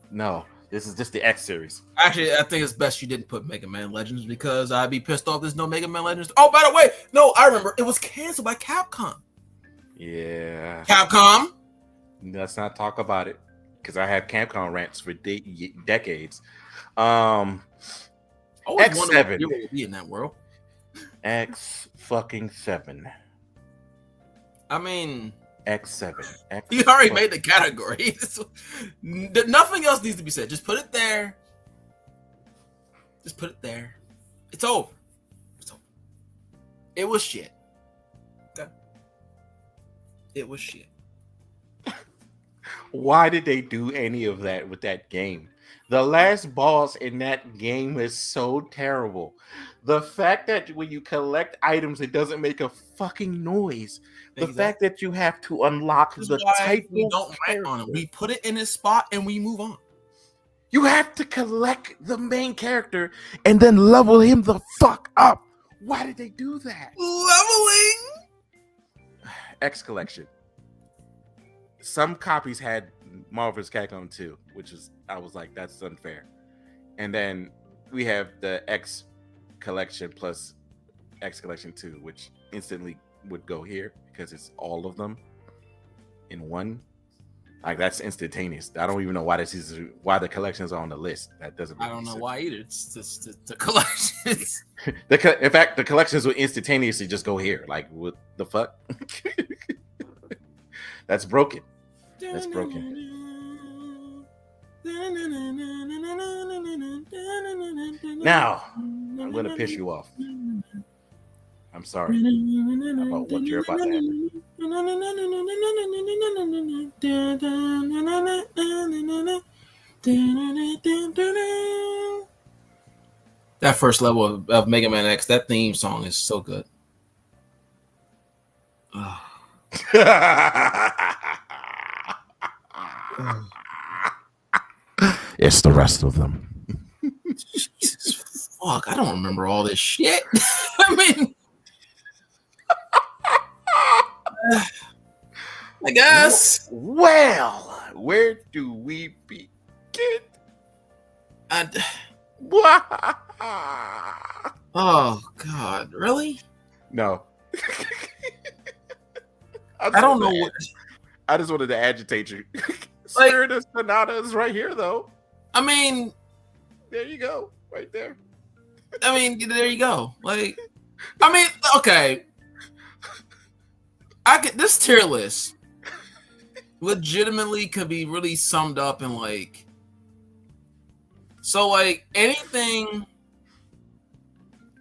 No, this is just the X series. Actually, I think it's best you didn't put Mega Man Legends because I'd be pissed off there's no Mega Man Legends. Oh, by the way, no, I remember. It was canceled by Capcom. Yeah. Capcom? Let's not talk about it because I had Capcom rants for decades. X7. You would be in that world. X7. I mean... X7. You already made the category. Nothing else needs to be said. Just put it there. Just put it there. It's over. It's over. It was shit. Okay. It was shit. Why did they do any of that with that game? The last boss in that game is so terrible. The fact that when you collect items, it doesn't make a fucking noise. The fact that you have to unlock the type we don't rank on him. We put it in his spot and we move on. You have to collect the main character and then level him the fuck up. Why did they do that? Leveling? X Collection. Some copies had Marvel vs. Capcom 2, which is, I was like, that's unfair. And then we have the X Collection plus X Collection 2, which instantly would go here because it's all of them in one. Like, that's instantaneous. I don't even know why why the collections are on the list. That doesn't make I don't know sense. why either. It's just the collections. In fact, the collections would instantaneously just go here. Like, what the fuck? That's broken. That's broken. Now, I'm going to piss you off. I'm sorry about what you're about to happen. That first level of Mega Man X, that theme song is so good. It's the rest of them. Jesus fuck, I don't remember all this shit. I mean, I guess. Well, where do we begin? Oh God, really? No. I don't know what. I just wanted to agitate you. Like, Spirit of Sonata is right here, though. I mean, there you go, right there. There you go. Like, okay. This tier list legitimately could be really summed up in like, so like anything.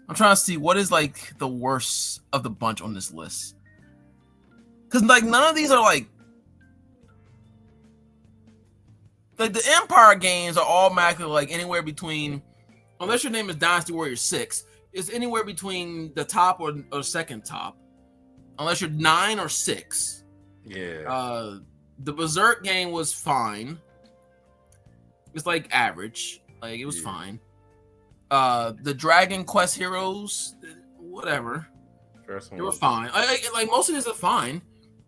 I'm trying to see what is like the worst of the bunch on this list, because like none of these are like the Empire games are automatically like anywhere between, unless your name is Dynasty Warrior 6, it's anywhere between the top or second top, unless you're 9 or 6. Yeah. The Berserk game was fine. It's like average. Like it was fine. The Dragon Quest Heroes, whatever. First one they were fine. Like most of these are fine.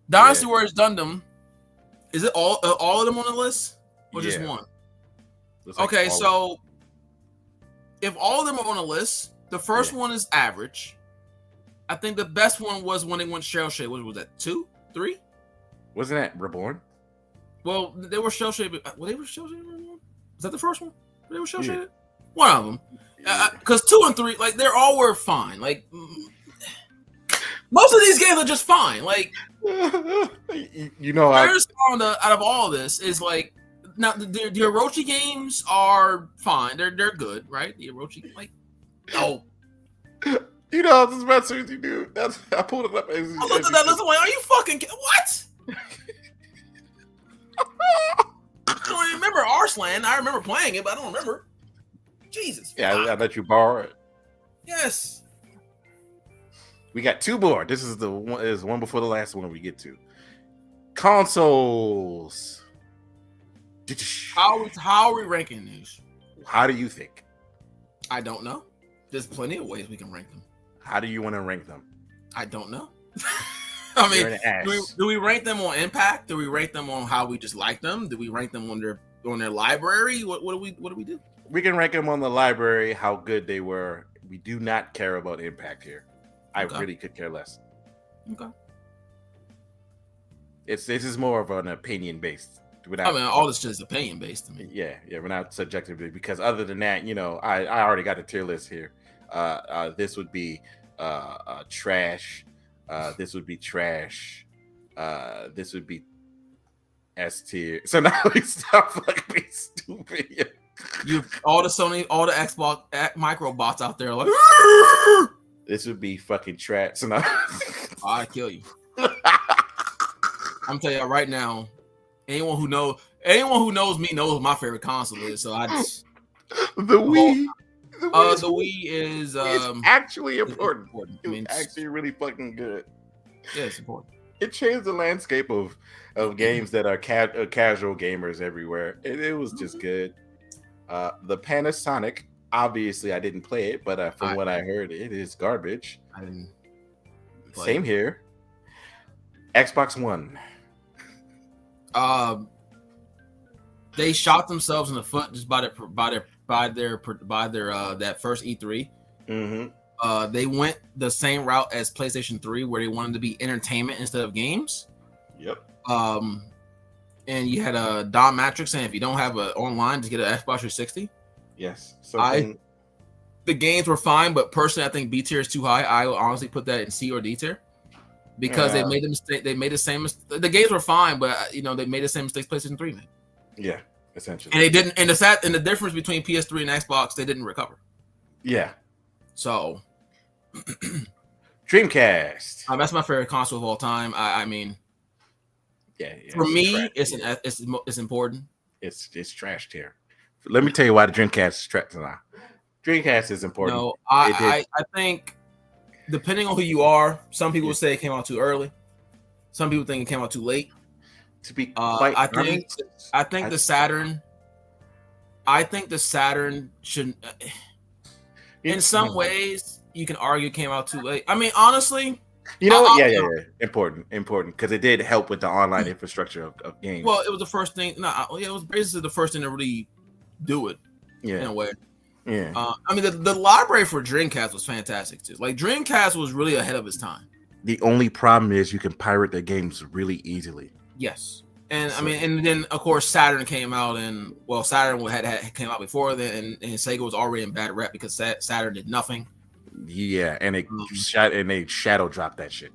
Dynasty Warriors Gundam. Is it all of them on the list? Or just one? Okay, so if all of them are on the list, the first one is average. I think the best one was when they went shell shade. What was that? 2, 3? Wasn't that Reborn? Well, they were shell shaded. They were shell shaded. Was that the first one? They were shell shaded. One of them. Because 2 and 3, like they're all were fine. Like most of these games are just fine. Like you know, out of all this is like. Now the Orochi games are fine. They're good, right? The Orochi, like, oh, you know, I was about to say you do. I pulled it up. I looked at that list. Like, are you fucking what? I don't remember Arslan. I remember playing it, but I don't remember. Jesus. Yeah, I let you borrow it. Yes. We got 2 more. This is the one. Is one before the last one we get to. Consoles. How are we ranking these? How do you think? I don't know. There's plenty of ways we can rank them. How do you want to rank them? I don't know. I mean, do we rank them on impact? Do we rank them on how we just like them? Do we rank them on their library? What do we do? We can rank them on the library, how good they were. We do not care about impact here. I really could care less. Okay. This is more of an opinion based. All this shit is opinion based to me. Yeah, we're not subjective because other than that, you know, I already got a tier list here. This would be trash. This would be trash. This would be S tier. So now we stop fucking being stupid. You all the Sony, all the Xbox micro bots out there like this would be fucking trash. So now I'll kill you. I'm telling you right now. Anyone who knows me knows what my favorite console is. So I just the Wii. The Wii is actually important. It's actually really fucking good. Yeah, it's important. It changed the landscape of games that are casual gamers everywhere. It was just good. The Panasonic, obviously I didn't play it, but from what I heard, it is garbage. I didn't. Same here. Xbox One. They shot themselves in the foot just by their that first E3. Mm-hmm. They went the same route as PlayStation 3, where they wanted to be entertainment instead of games. Yep. And you had a Don Matrix saying if you don't have an online, just get an Xbox 360. Yes. The games were fine, but personally, I think B tier is too high. I would honestly put that in C or D tier. Because they made the mistake. They made the same mistake. The games were fine, but they made the same mistakes PlayStation 3 made. Yeah, essentially. And they didn't. And the difference between PS3 and Xbox, they didn't recover. Yeah. So, Dreamcast. That's my favorite console of all time. I mean, yeah. For me, it's important. It's trash tier. Let me tell you why the Dreamcast is trash now. Dreamcast is important. No, I think. Depending on who you are, some people say it came out too early. Some people think it came out too late. To be quite honest, I think the Saturn. I think the Saturn should. In some ways, you can argue it came out too late. I mean, honestly, you know what? Yeah. Important, because it did help with the online infrastructure of games. Well, it was the first thing. It was basically the first thing to really do it. Yeah. In a way. Yeah. I mean, the library for Dreamcast was fantastic too. Like Dreamcast was really ahead of its time. The only problem is you can pirate their games really easily. Yes, And So, I mean, and then of course Saturn came out, and well, Saturn had came out before then, and Sega was already in bad rep because Saturn did nothing. yeah, and Um, they shadow dropped that shit.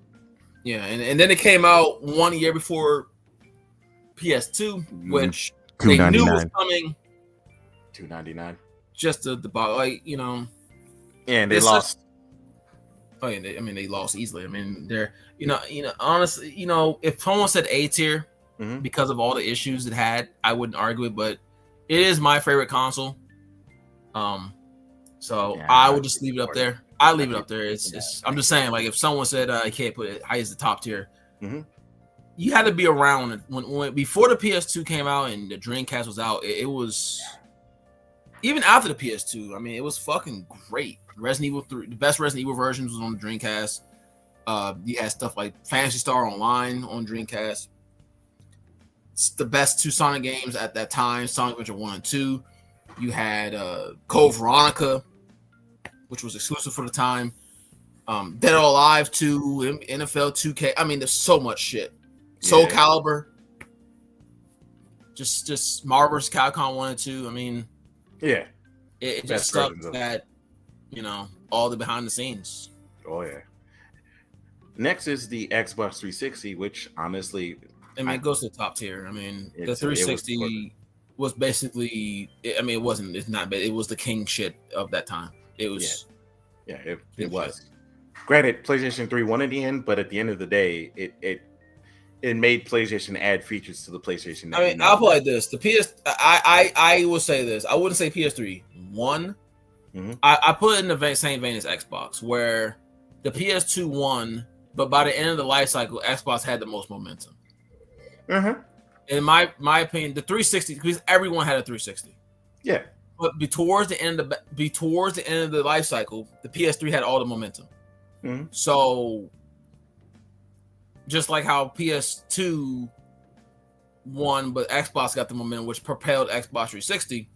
yeah, and then it came out 1 year before PS2, Mm-hmm. which they knew was $299. coming. $299. Just the like And they it's just lost. oh yeah, I mean they lost easily. I mean they're honestly if someone said A tier Mm-hmm. because of all the issues it had, I wouldn't argue it, but it is my favorite console. So Yeah, I I would just keep leave it up supporting. there. I I leave it keep up there. supporting It's that. I'm just saying, like if someone said I can't put it high as the top tier, Mm-hmm. you had to be around when before the PS2 came out and the Dreamcast was out. It was even after the PS2. I mean, it was fucking great. Resident Evil 3, the best Resident Evil versions was on the Dreamcast. You had stuff like Phantasy Star Online on Dreamcast. It's the best two Sonic games at that time, Sonic Adventure 1 and 2. You had Code Veronica, which was exclusive for the time. Dead or Alive 2, NFL 2K. I mean, there's so much shit. Soul Yeah. Calibur. Just Marvel vs. Capcom 1 and 2. I mean, Yeah. it just Best stuck versions of. that, all the behind the scenes. Oh yeah. Next is the Xbox 360, which honestly, I mean, it goes to the top tier. I mean, the it was 360 was basically. I mean, it wasn't. It's not. But it was the king shit of that time. It was. yeah, it was. Granted, PlayStation 3 won in the end, but at the end of the day, it made PlayStation add features to the PlayStation. I mean, I'll put it like this: the I will say this. I wouldn't say PS3 won. Mm-hmm. I put it in the same vein as Xbox, where the PS2 won, but by the end of the life cycle, Xbox had the most momentum. Uh-huh. In my opinion, the 360, because everyone had a 360. Yeah. But towards the end of the life cycle, the PS3 had all the momentum. Mm-hmm. So, just like how PS2 won, but Xbox got the momentum, which propelled Xbox 360.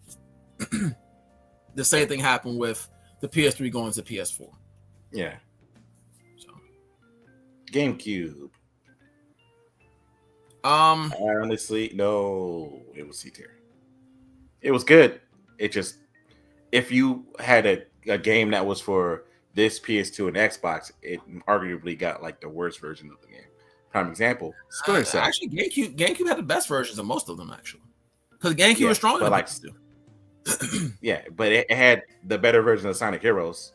The same thing happened with the PS3 going to PS4. Yeah. So, GameCube. Honestly, no, it was C tier. It was good. It just, if you had a game that was for this PS2 and Xbox, it arguably got like the worst version of the game. Prime example, Splinter Cell. Actually, GameCube had the best versions of most of them, actually, because GameCube was stronger than PS2. Yeah, but it had the better version of Sonic Heroes,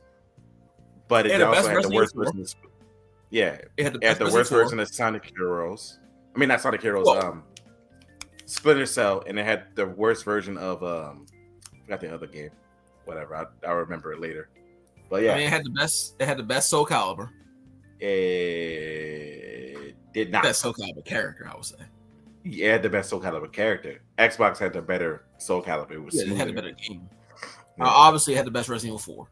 but it also had the worst version of, it had the worst version of Sonic Heroes. I mean, not Sonic Heroes, Splinter Cell, and it had the worst version of I forgot the other game. Whatever, I'll remember it later. But yeah, I mean, it had the best Soul Calibur. It did not. Best Soul Calibur character, I would say. Yeah, it had the best Soul Calibur character. Xbox had the better Soul Calibur. It was it had the better game. Yeah. Obviously, it had the best Resident Evil 4.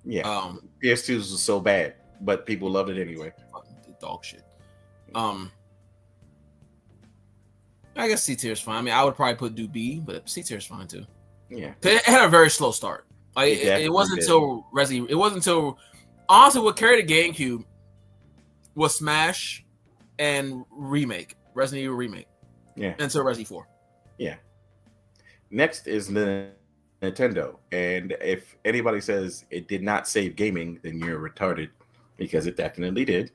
Yeah. PS2's was so bad, but people loved it anyway. Fucking dog shit. I guess C tier is fine. I mean, I would probably put do B, but C tier is fine too. Yeah. It had a very slow start. Like it wasn't until Resident. It wasn't until honestly what carried the GameCube was Smash and Resident Evil remake. Yeah. Until Resident 4. Yeah. Next is Nintendo, and if anybody says it did not save gaming, then you're retarded, because it definitely did.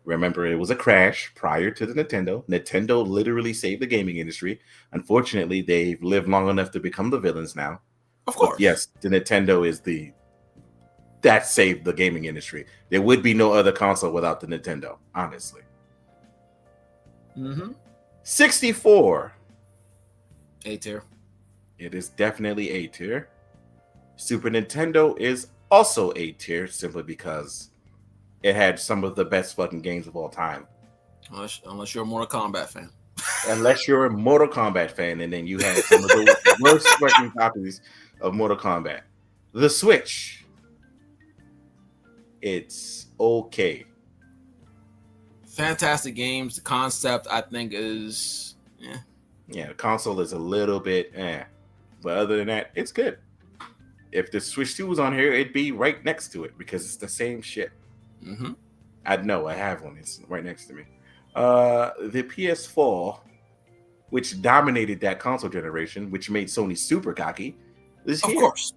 Remember, it was a crash prior to the Nintendo. Nintendo literally saved the gaming industry. Unfortunately, they've lived long enough to become the villains now. Of course. But yes, the Nintendo is that saved the gaming industry. There would be no other console without the Nintendo, honestly. 64. A tier. It is definitely A tier. Super Nintendo is also A tier, simply because it had some of the best fucking games of all time. Unless you're a Mortal Kombat fan. Unless you're a Mortal Kombat fan, and then you had some of the worst fucking copies of Mortal Kombat. The Switch. It's okay. Fantastic games. The concept, I think, is Yeah, the console is a little bit but other than that, it's good. If the Switch 2 was on here, it'd be right next to it because it's the same shit. I know I have one. It's right next to me. The PS4. which dominated that console generation, which made Sony super cocky, is Of here. course.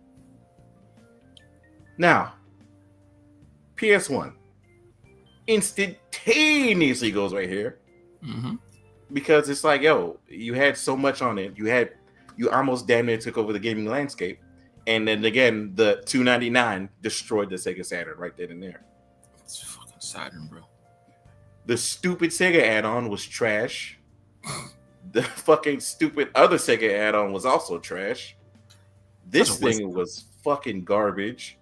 Now, PS1 instantaneously goes right here because it's like, yo, you had so much on it. You almost damn near took over the gaming landscape. And then again, the $299 destroyed the Sega Saturn right then and there. It's fucking Saturn, bro. The stupid Sega add-on was trash. The fucking stupid other Sega add-on was also trash. This thing was fucking garbage.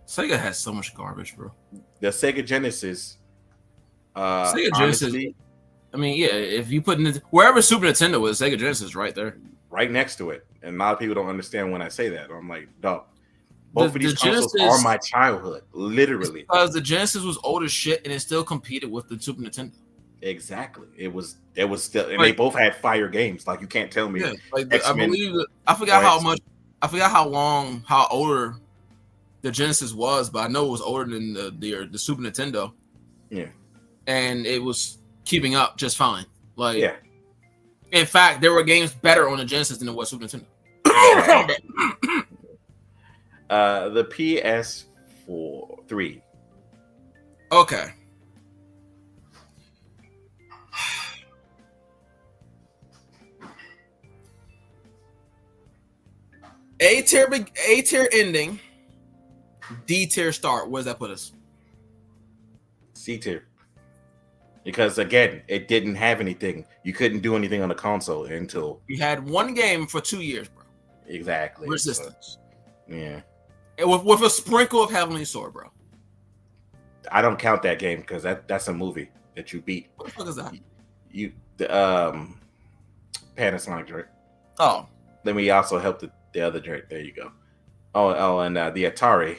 Sega has so much garbage, bro. The Sega Genesis. Sega honestly, Genesis. I mean, yeah, if you put in wherever Super Nintendo is, Sega Genesis right there. Right next to it. And a lot of people don't understand when I say that. I'm like, dog. Both of these consoles Genesis, are my childhood, literally. Because the Genesis was old as shit and it still competed with the Super Nintendo. Exactly. It was still, and they both had fire games. Like, you can't tell me. Yeah, like I forgot how older the Genesis was, but I know it was older than the Super Nintendo. Yeah. And it was keeping up just fine. Like, yeah. In fact, there were games better on the Genesis than it was Super Nintendo. The PS4 3. Okay. A tier ending, D tier start. Where does that put us? C tier. Because again, it didn't have anything. You couldn't do anything on the console until you had one game for 2 years, bro. Exactly. Resistance. Yeah. And with a sprinkle of Heavenly Sword, bro. I don't count that game because that's a movie that you beat. What the fuck is that? The Panasonic joint. Oh. Then we also helped the other joint. There you go. Oh, and the Atari.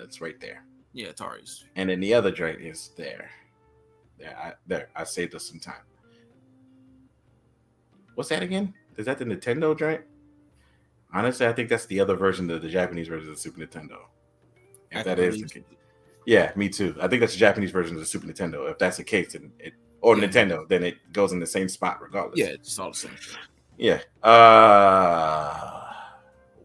It's right there. Yeah, Atari's. And then the other joint is there. I saved us some time. What's that again? Is that the Nintendo joint? Honestly, I think that's the other version of the Japanese version of the Super Nintendo. If that is the case. Yeah, me too. I think that's the Japanese version of the Super Nintendo. If that's the case, Nintendo, then it goes in the same spot regardless. Yeah, it's all the same shit. Yeah.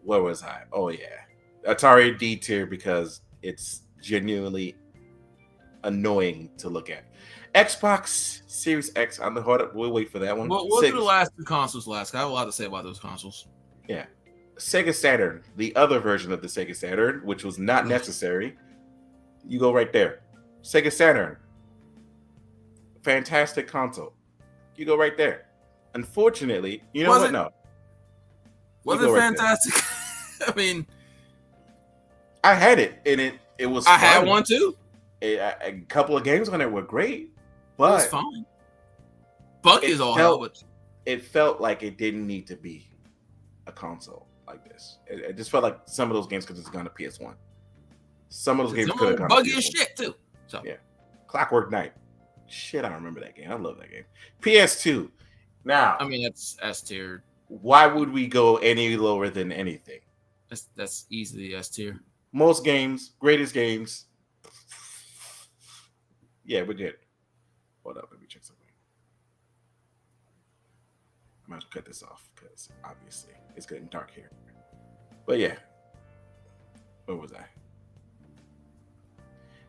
Where was I? Oh yeah. Atari D tier because it's genuinely annoying to look at. Xbox Series X. I'm hold up. We'll wait for that one. We'll do the last two consoles last. I have a lot to say about those consoles. Yeah. Sega Saturn, the other version of the Sega Saturn, which was not necessary. You go right there. Sega Saturn. Fantastic console. You go right there. Unfortunately, you know what? No. Was it fantastic? I mean, I had it, and it was I had one too. A couple of games on it were great, but it was fine. Buggy is all hell, but it felt like it didn't need to be a console like this. It just felt like some of those games could have gone to PS1. Some of those games could have gone buggy to PS1. as shit too. So yeah, Clockwork Knight. Shit, I remember that game. I love that game. PS2. Now, I mean, that's S tier. Why would we go any lower than anything? That's easily S tier. Most games, greatest games. Yeah, we're good. Hold up, let me check something. I'm going to cut this off because obviously it's getting dark here. But yeah, where was I?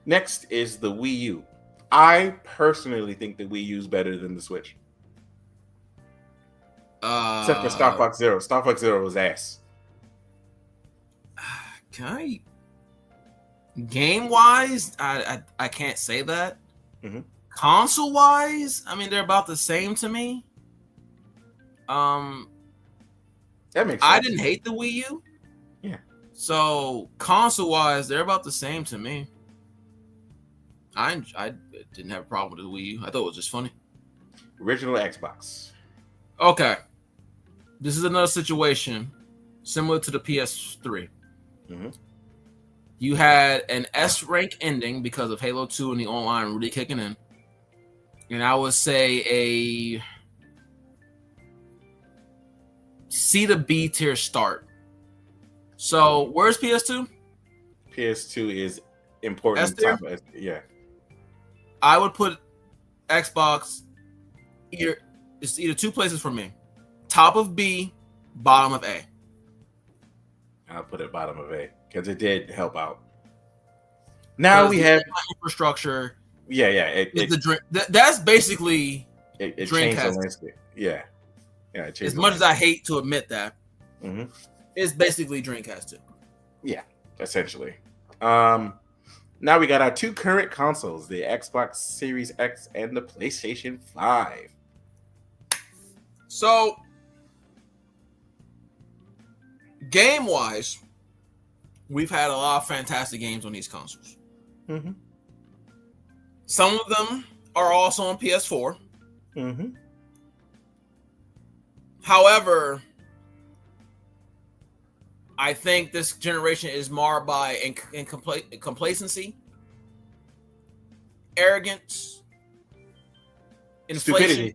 Next is the Wii U. I personally think the Wii U is better than the Switch. Except for Star Fox Zero. Star Fox Zero was ass. Game wise, I can't say that. Mm-hmm. Console wise, I mean they're about the same to me. That makes sense. I didn't hate the Wii U. Yeah. So console wise, they're about the same to me. I didn't have a problem with the Wii U. I thought it was just funny. Original Xbox. Okay. This is another situation similar to the PS3. Mm-hmm. You had an S rank ending because of Halo 2 and the online really kicking in. And I would say a C to B tier start. So where's PS2? PS2 is important. S tier? Yeah. I would put Xbox either It's either two places for me: top of B, bottom of A. I'll put it bottom of A because it did help out. Now we have infrastructure. Yeah. That's basically it changed the landscape. Yeah. As much as I hate to admit that, it's basically Dreamcast 2. Yeah, essentially. Now we got our two current consoles, the Xbox Series X and the PlayStation 5. So, game-wise, we've had a lot of fantastic games on these consoles. Some of them are also on PS4. However, I think this generation is marred by complacency, arrogance, inflation,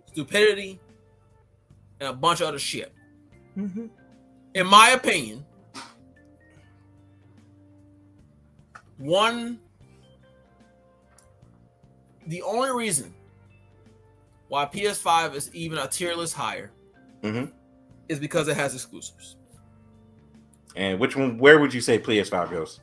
stupidity, and a bunch of other shit. In my opinion, the only reason why PS5 is even a tier list higher is because it has exclusives. And where would you say PS5 goes?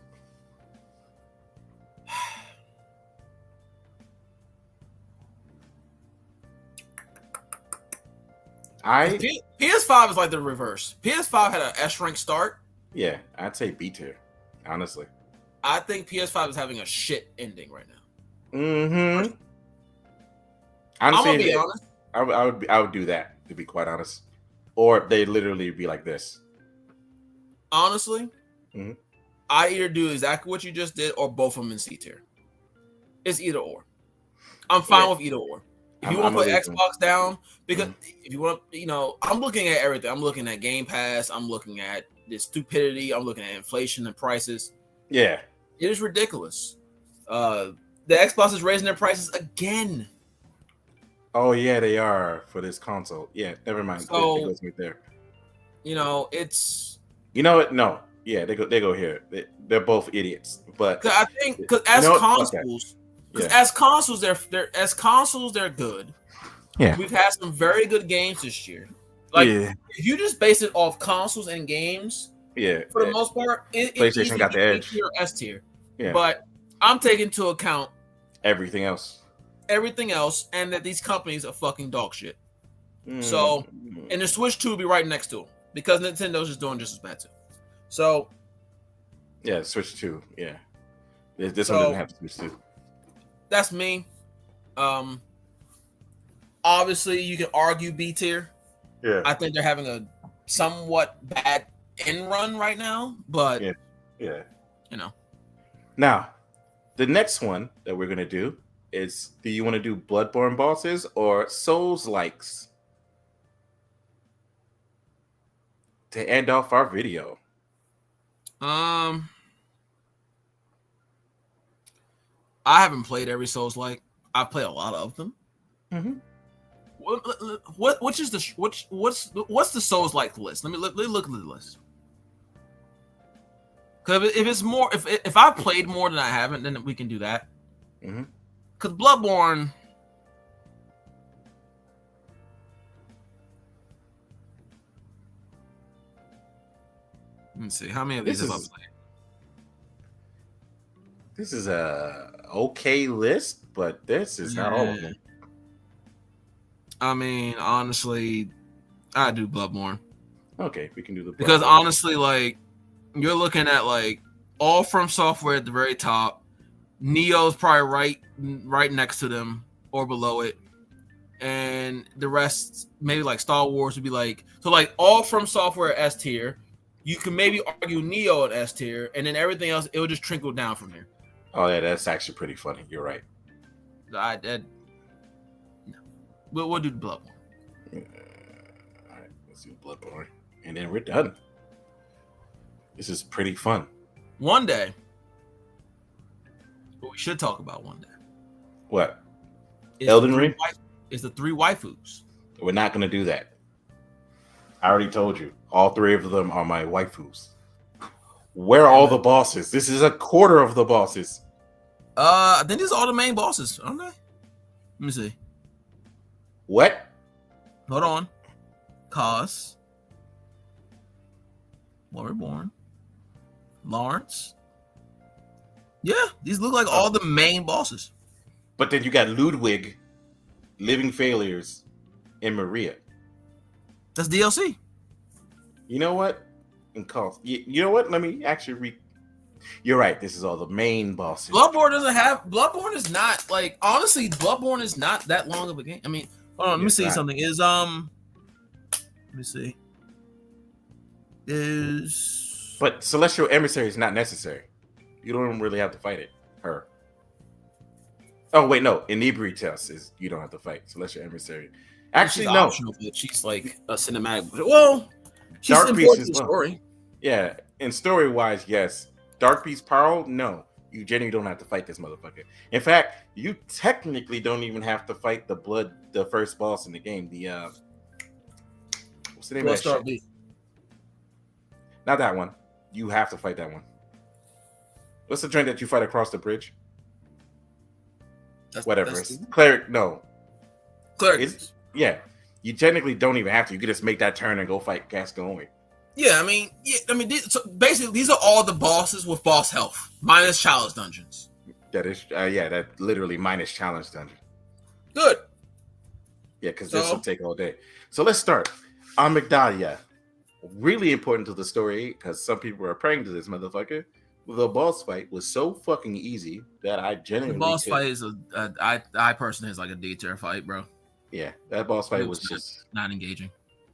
PS5 is like the reverse. PS5 had an S rank start. Yeah, I'd say B tier, honestly. I think PS5 is having a shit ending right now. Honestly, I'm gonna be honest. I would do that, to be quite honest. Or they literally be like this. Honestly, I either do exactly what you just did or both of them in C tier. It's either or. I'm fine with either or. If you want to put Xbox down, because if you want, I'm looking at everything. I'm looking at Game Pass. I'm looking at the stupidity. I'm looking at inflation and prices. Yeah. It is ridiculous. The Xbox is raising their prices again. Oh yeah, they are for this console. Yeah, never mind. So, it goes right there. It's. You know what? No. Yeah, they go here. They're both idiots. But I think because as consoles, they're good. Yeah, we've had some very good games this year. Like if you just base it off consoles and games, for the most part, PlayStation got the edge. Or S tier. Yeah, but I'm taking into account everything else, and that these companies are fucking dog shit. So, and the Switch 2 will be right next to them because Nintendo's just doing just as bad too. So, yeah, Switch 2. Yeah, this one doesn't have Switch 2. That's me. Obviously, you can argue B tier. Yeah, I think they're having a somewhat bad end run right now, but yeah. Now, the next one that we're gonna do is: do you want to do Bloodborne bosses or Souls likes? To end off our video. I haven't played every Souls like. I've played a lot of them. What's the Souls like list? Let me look at the list. Because if it's more, if I've played more than I haven't, then we can do that. Because Bloodborne. Let me see. How many of these have I played? This is a okay list, but this is not all of them. I mean, honestly, I do Bloodborne. Okay, we can do the Bloodborne. Because honestly, like, you're looking at like all From Software at the very top. Neo's probably right next to them or below it. And the rest, maybe like Star Wars would be like, so like all From Software S tier. You can maybe argue Neo at S tier, and then everything else, it will just trickle down from there. Oh, yeah, that's actually pretty funny. You're right. We'll do the Bloodborne. All right, let's do Bloodborne. And then we're done. This is pretty fun. One day, what we should talk about one day. What? Elden Ring? Is the 3 waifus. We're not going to do that. I already told you. All 3 of them are my waifus. Where are all the bosses? This is a quarter of the bosses. I think these are all the main bosses, aren't they? Let me see. What? Hold on. Cos. Waterborn. Lawrence. Yeah, these look like all the main bosses. But then you got Ludwig, Living Failures, and Maria. That's DLC. You know what? And Cos. You know what? Let me actually You're right. This is all the main bosses. Bloodborne doesn't have. Bloodborne is not like honestly. Bloodborne is not that long of a game. I mean, hold on. Let me see something. Let me see. But Celestial Emissary is not necessary. You don't really have to fight it. Her. Oh wait, no. Inebriatus is you don't have to fight Celestial Emissary. Actually, she's no. Optional, but she's like a cinematic. Well, she's Dark important Beast to is the well. story. Yeah, in story wise, yes. Dark Beast Pearl, no. You genuinely don't have to fight this motherfucker. In fact, you technically don't even have to fight the first boss in the game. The what's the name of that shit? Beast. Not that one. You have to fight that one. What's the joint that you fight across the bridge? Whatever. Cleric, no. Cleric. Yeah. You technically don't even have to. You can just make that turn and go fight Gascoigne. Yeah, I mean, so basically, these are all the bosses with boss health, minus challenge dungeons. That is, that literally minus challenge dungeon. Good. Yeah, because this will take all day. So let's start. Amygdalia. Really important to the story because some people are praying to this motherfucker. The boss fight was so fucking easy that I genuinely. The boss fight is I personally is like a D-tier fight, bro. Yeah, that boss fight was just not engaging.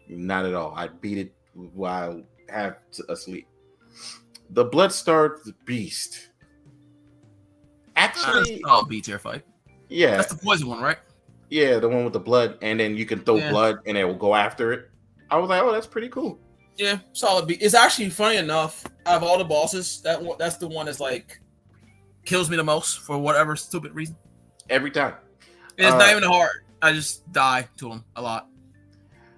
Not at all. I beat it while half asleep. The Blood-Starved Beast. Actually, B-tier fight. Yeah, that's the poison one, right? Yeah, the one with the blood, and then you can throw blood, and it will go after it. I was like, oh, that's pretty cool. Yeah, solid beat. It's actually funny enough. Out of all the bosses, that's the one that's like kills me the most for whatever stupid reason. Every time. It's not even hard. I just die to him a lot.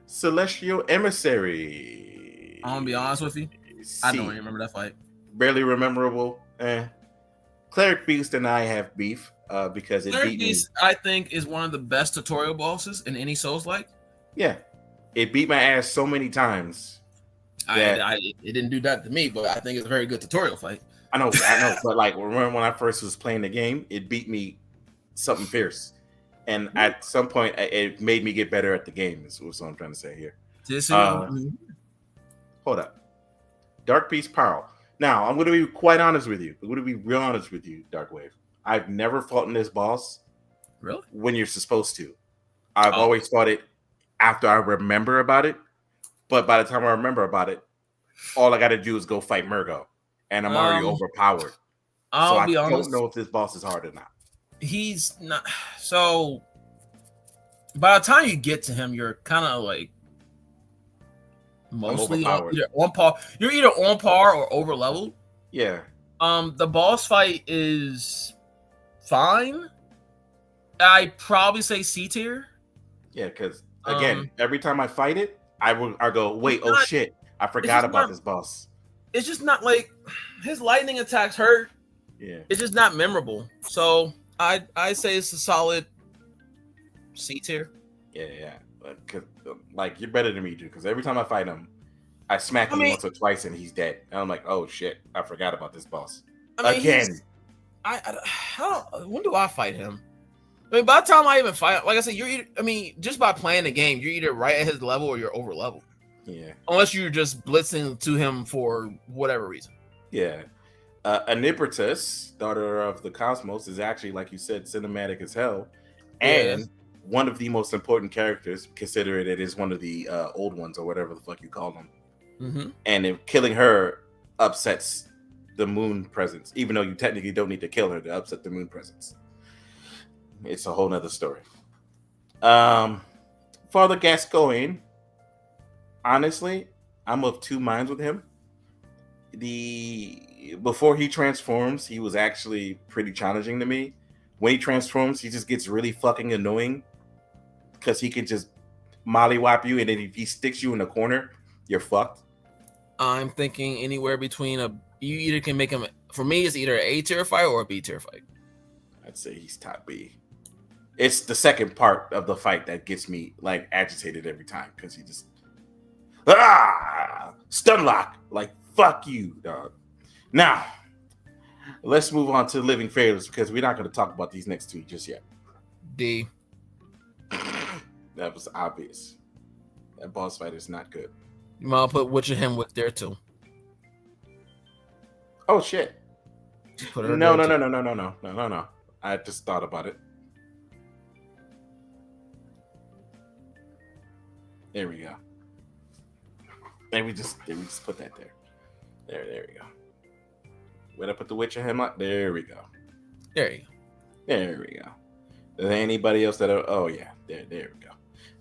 Celestial Emissary. I'm gonna be honest with you. I don't even remember that fight. Barely rememberable. Cleric Beast and I have beef because Cleric Beast, I think, is one of the best tutorial bosses in any Souls-like. Yeah, it beat my ass so many times. It didn't do that to me, but I think it's a very good tutorial fight. I know, but like remember when I first was playing the game, it beat me something fierce, and at some point, it made me get better at the game. Is what I'm trying to say here. Hold up, Dark Beast Pearl. Now I'm going to be quite honest with you. I'm going to be real honest with you, Darkwave. I've never fought in this boss. Really? When you're supposed to, I've always fought it after I remember about it. But by the time I remember about it, all I got to do is go fight Murgo, and I'm already overpowered. I don't know if this boss is hard or not. He's not. So by the time you get to him, you're kind of like mostly either on par. You're either on par or over leveled. Yeah. The boss fight is fine. I probably say C tier. Yeah, because again, every time I fight it, I go, wait, shit, I forgot about this boss. It's just not like his lightning attacks hurt. Yeah, it's just not memorable. So I say it's a solid C tier. Yeah, like you're better than me, dude. Because every time I fight him, I smack him once or twice, and he's dead. And I'm like, oh shit, I forgot about this boss again. When do I fight him? I mean, by the time I even fight, like I said, just by playing the game, you're either right at his level or you're over level. Yeah. Unless you're just blitzing to him for whatever reason. Yeah. Anibratus, daughter of the cosmos, is actually, like you said, cinematic as hell. And one of the most important characters, considering it is one of the old ones or whatever the fuck you call them. Mm-hmm. And killing her upsets the moon presence, even though you technically don't need to kill her to upset the moon presence. It's a whole nother story. Father Gascoigne, honestly, I'm of two minds with him. Before he transforms, he was actually pretty challenging to me. When he transforms, he just gets really fucking annoying because he can just mollywop you, and then if he sticks you in a corner, you're fucked. I'm thinking anywhere between you either can make him, for me, it's either an A tier fight or a B tier fight. I'd say he's top B. It's the second part of the fight that gets me like agitated every time because he just stun lock. Like fuck you, dog. Now let's move on to Living Failures because we're not going to talk about these next two just yet. D. That was obvious. That boss fight is not good. You might put Witch of him with there too. Oh shit! Just put her No. there, too. No. I just thought about it. There we go. Then we just put that there. There we go. When I put the Witch of him up, there we go. There you go. There we go. Is there anybody else that? Oh yeah, there we go.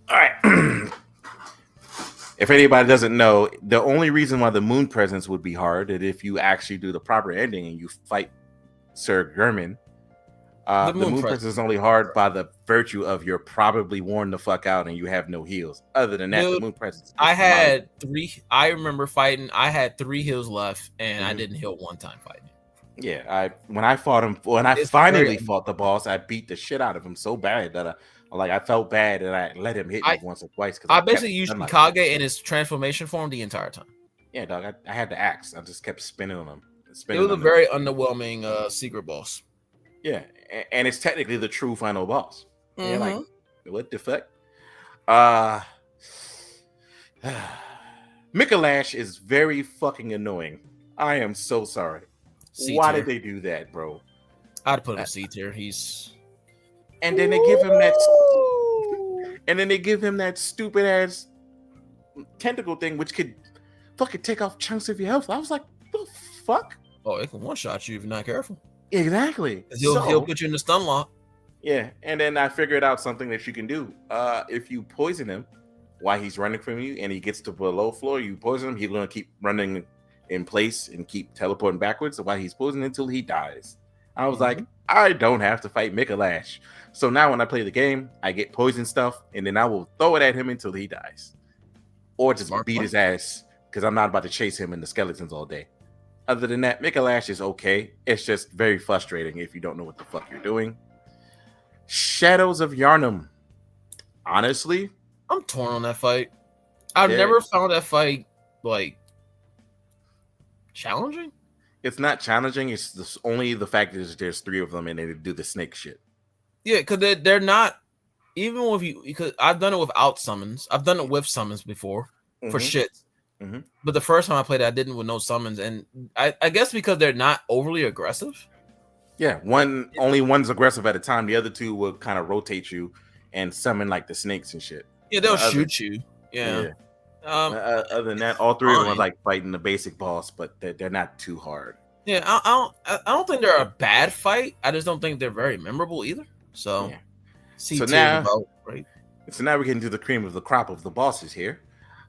All right. If anybody doesn't know, the only reason why the moon presence would be hard is if you actually do the proper ending and you fight Sir German. The moon presence is only hard by the virtue of you're probably worn the fuck out and you have no heals. Other than that, the moon presence. I had 3. I remember fighting. I had 3 heals left, and I didn't heal one time fighting. Yeah, when I fought him, when I finally fought the boss, I beat the shit out of him so bad that I felt bad that I let him hit me once or twice. I basically used Kage in his transformation form the entire time. Yeah, dog. I had the axe. I just kept spinning on him. It was a very underwhelming secret boss. Yeah, and it's technically the true final boss. Mm-hmm. You're like, what the fuck? Mikalash is very fucking annoying. I am so sorry. Why did they do that, bro? I'd put him C tier. And then they give him that. And then they give him that stupid ass tentacle thing, which could fucking take off chunks of your health. I was like, the fuck? Oh, it can one shot you if you're not careful. Exactly. He'll put you in the stun lock. Yeah, and then I figured out something that you can do. If you poison him while he's running from you, and he gets to below floor, you poison him. He's gonna keep running in place and keep teleporting backwards while he's poisoned until he dies. I was like, I don't have to fight Mikalash. So now when I play the game, I get poison stuff, and then I will throw it at him until he dies, or just beat his ass because I'm not about to chase him in the skeletons all day. Other than that, Mikalash is okay. It's just very frustrating if you don't know what the fuck you're doing. Shadows of Yharnam. Honestly, I'm torn on that fight. I've never found that fight like challenging. It's not challenging. It's only the fact that there's 3 of them and they do the snake shit. Yeah, because they're not even with you. Because I've done it without summons. I've done it with summons before for shit. Mm-hmm. But the first time I played it, I didn't with no summons, and I guess because they're not overly aggressive. Yeah, only one's aggressive at a time. The other 2 will kind of rotate you and summon like the snakes and shit. Yeah, they'll shoot you. Yeah. Other than that, all 3 of them are like fighting the basic boss, but they're not too hard. Yeah, I don't think they're a bad fight. I just don't think they're very memorable either. So, yeah. So now we get into the cream of the crop of the bosses here.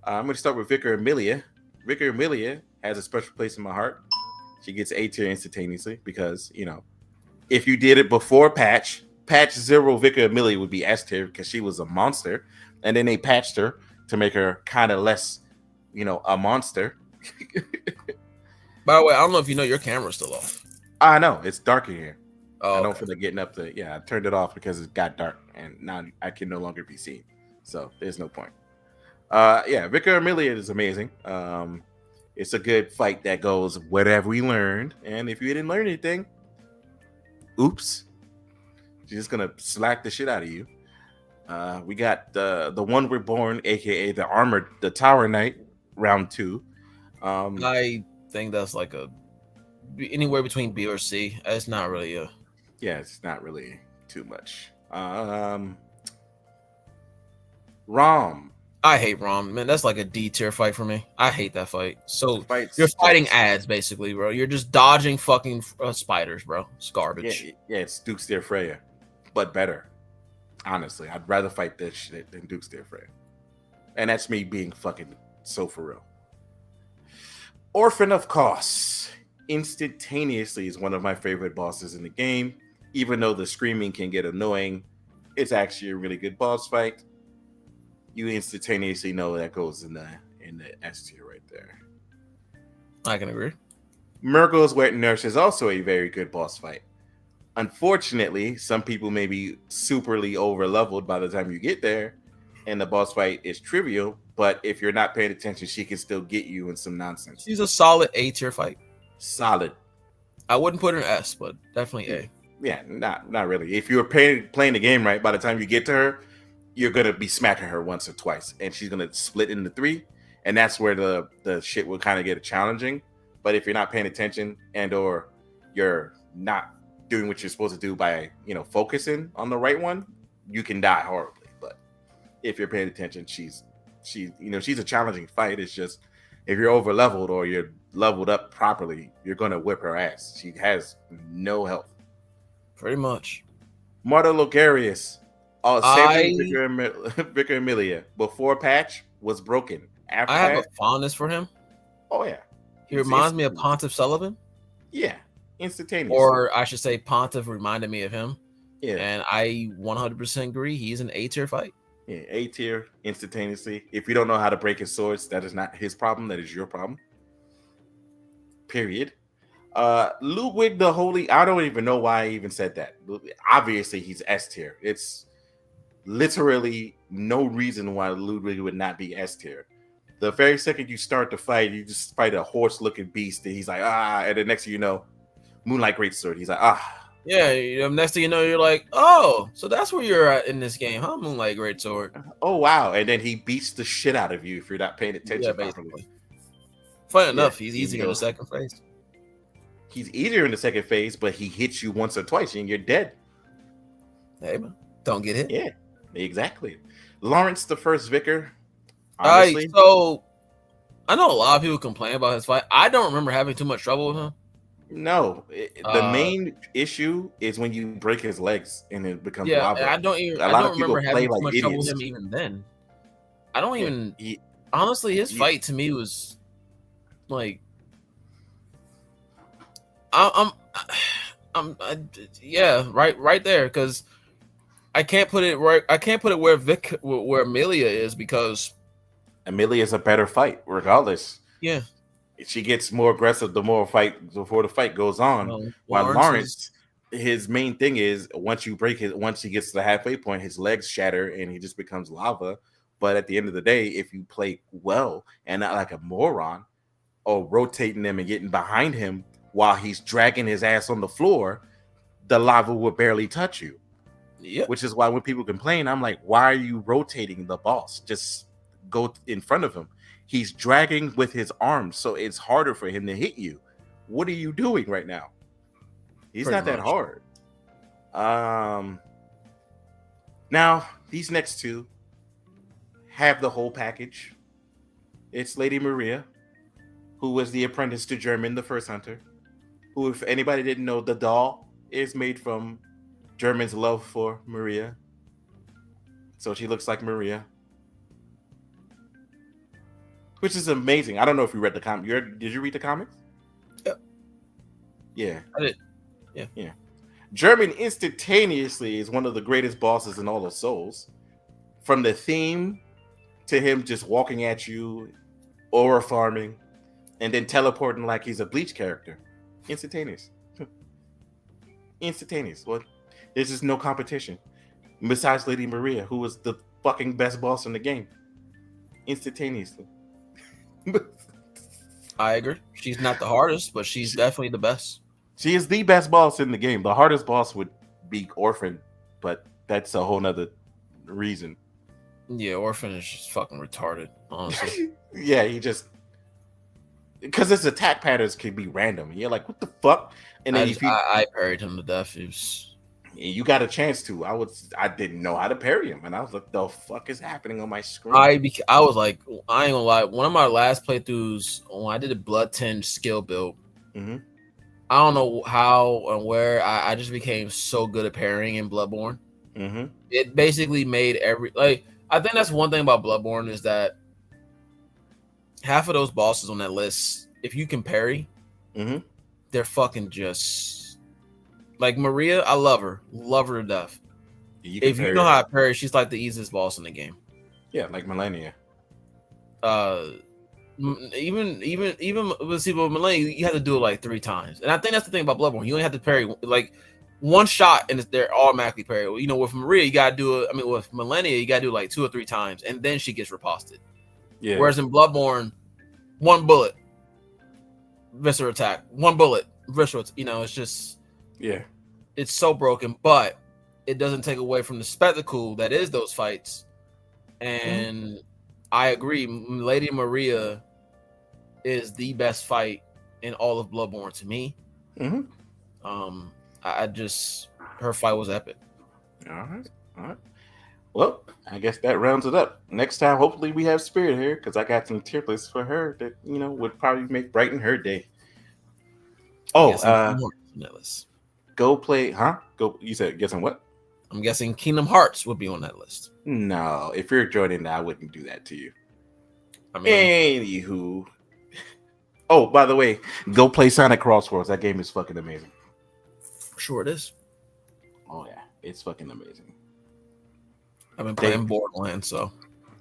I'm going to start with Vicar Amelia. Vicar Amelia has a special place in my heart. She gets A tier instantaneously because, if you did it before patch 0, Vicar Amelia would be S tier because she was a monster. And then they patched her to make her kind of less, a monster. By the way, I don't know if you know your camera's still off. I know. It's dark in here. Oh, I don't feel like getting up to, I turned it off because it got dark and now I can no longer be seen. So there's no point. Vicar Amelia is amazing. It's a good fight that goes, what have we learned? And if you didn't learn anything, oops. She's just gonna slack the shit out of you. We got the One Reborn, aka the Tower Knight, round 2. I think that's like anywhere between B or C. It's not really it's not really too much. Rom. I hate Rom, man. That's like a D tier fight for me. I hate that fight. So you're fighting ads, basically, bro. You're just dodging fucking spiders, bro. It's garbage. Yeah, it's Duke's Dear Freya, but better. Honestly, I'd rather fight this shit than Duke's Dear Freya. And that's me being fucking so for real. Orphan of Kos instantaneously is one of my favorite bosses in the game. Even though the screaming can get annoying, it's actually a really good boss fight. You instantaneously know that goes in the S tier right there. I can agree. Murgo's Wet Nurse is also a very good boss fight. Unfortunately, some people may be superly over leveled by the time you get there, and the boss fight is trivial. But if you're not paying attention, she can still get you in some nonsense. She's a solid A tier fight. Solid. I wouldn't put her in S, but definitely A. Yeah, not really. If you're playing the game right, by the time you get to her, you're gonna be smacking her once or twice, and she's gonna split into three, and that's where the shit will kind of get challenging. But if you're not paying attention and or you're not doing what you're supposed to do by focusing on the right one, you can die horribly. But if you're paying attention, she's a challenging fight. It's just if you're over leveled or you're leveled up properly, you're gonna whip her ass. She has no health. Pretty much. Marta Logarius, Vicar Emilia before patch was broken. After I have that, a fondness for him. oh yeah, He reminds me of Pontiff Sullivan. Yeah, instantaneous. Or I should say Pontiff reminded me of him. Yeah. And I 100% agree. He's an A tier fight. Yeah, A tier instantaneously. If you don't know how to break his swords, that is not his problem. That is your problem. Period. Ludwig the Holy, I don't even know why I even said that. Obviously, he's S tier. It's literally no reason why Ludwig would not be S tier. The very second you start the fight, you just fight a horse-looking beast, and he's like, and the next thing you know, Moonlight Greatsword. He's like, Yeah, next thing you know, you're like, oh, so that's where you're at in this game, huh? Moonlight Greatsword. Oh, wow. And then he beats the shit out of you if you're not paying attention properly. Funny enough, he's easier in the second phase. He's easier in the second phase, but he hits you once or twice and you're dead. Hey, man, don't get hit. Yeah, exactly. Lawrence the First Vicar. Honestly, so I know a lot of people complain about his fight. I don't remember having too much trouble with him. No, the main issue is when you break his legs and it becomes lava. I don't remember having too much trouble with him even then. I don't even. Honestly, his fight to me was like, right there, because I can't put it right. I can't put it where Emilia is, because Emilia is a better fight regardless. Yeah. She gets more aggressive before the fight goes on. While Lawrence, his main thing is once he gets to the halfway point, his legs shatter and he just becomes lava. But at the end of the day, if you play well and not like a moron or rotating them and getting behind him while he's dragging his ass on the floor, the lava will barely touch you. Yeah. Which is why when people complain, I'm like, why are you rotating the boss? Just go in front of him. He's dragging with his arms, so it's harder for him to hit you. What are you doing right now? He's not that hard. Now, these next two have the whole package. It's Lady Maria, who was the apprentice to German, the first hunter, who, if anybody didn't know, the doll is made from German's love for Maria. So she looks like Maria. Which is amazing. I don't know if you read the comic. Did you read the comics? Yeah. I did. Yeah. German instantaneously is one of the greatest bosses in all of Souls. From the theme to him just walking at you, aura farming, and then teleporting like he's a Bleach character. Instantaneous. Instantaneous. Well, there's just no competition. Besides Lady Maria, who was the fucking best boss in the game. Instantaneously. I agree. She's not the hardest, but she's definitely the best. She is the best boss in the game. The hardest boss would be Orphan, but that's a whole nother reason. Yeah, Orphan is just fucking retarded, honestly. Yeah, he just because his attack patterns can be random. You're like, what the fuck? And then I parried him to death. You got a chance to. I didn't know how to parry him, and I was like, "The fuck is happening on my screen?" I was like, I ain't gonna lie. One of my last playthroughs, when I did a Blood Tinge skill build, I don't know how and where I just became so good at parrying in Bloodborne. It basically made I think that's one thing about Bloodborne is that half of those bosses on that list, if you can parry, they're fucking just. Like Maria, I love her to death. If you know how to parry, she's like the easiest boss in the game. Yeah, like Millennia. Even let's see, but Millennia, you have to do it like 3 times, and I think that's the thing about Bloodborne. You only have to parry like one shot and they're automatically parried. You know, with Maria, you gotta do it. I mean, with Millennia, you gotta do like 2 or 3 times, and then she gets riposted. Yeah. Whereas in Bloodborne, one bullet, visceral attack, one bullet, visceral. You know, it's just it's so broken, but it doesn't take away from the spectacle that is those fights. And I agree, Lady Maria is the best fight in all of Bloodborne to me. I just, her fight was epic. All right. Well, I guess that rounds it up. Next time, hopefully, we have Spirit here because I got some tier lists for her that would probably brighten her day. Oh, go play, huh? Go. You said guessing what? I'm guessing Kingdom Hearts would be on that list. No, if you're joining, I wouldn't do that to you. I mean, anywho. Oh, by the way, go play Sonic Crossworlds. That game is fucking amazing. Sure it is. Oh yeah, it's fucking amazing. I've been playing Borderlands, so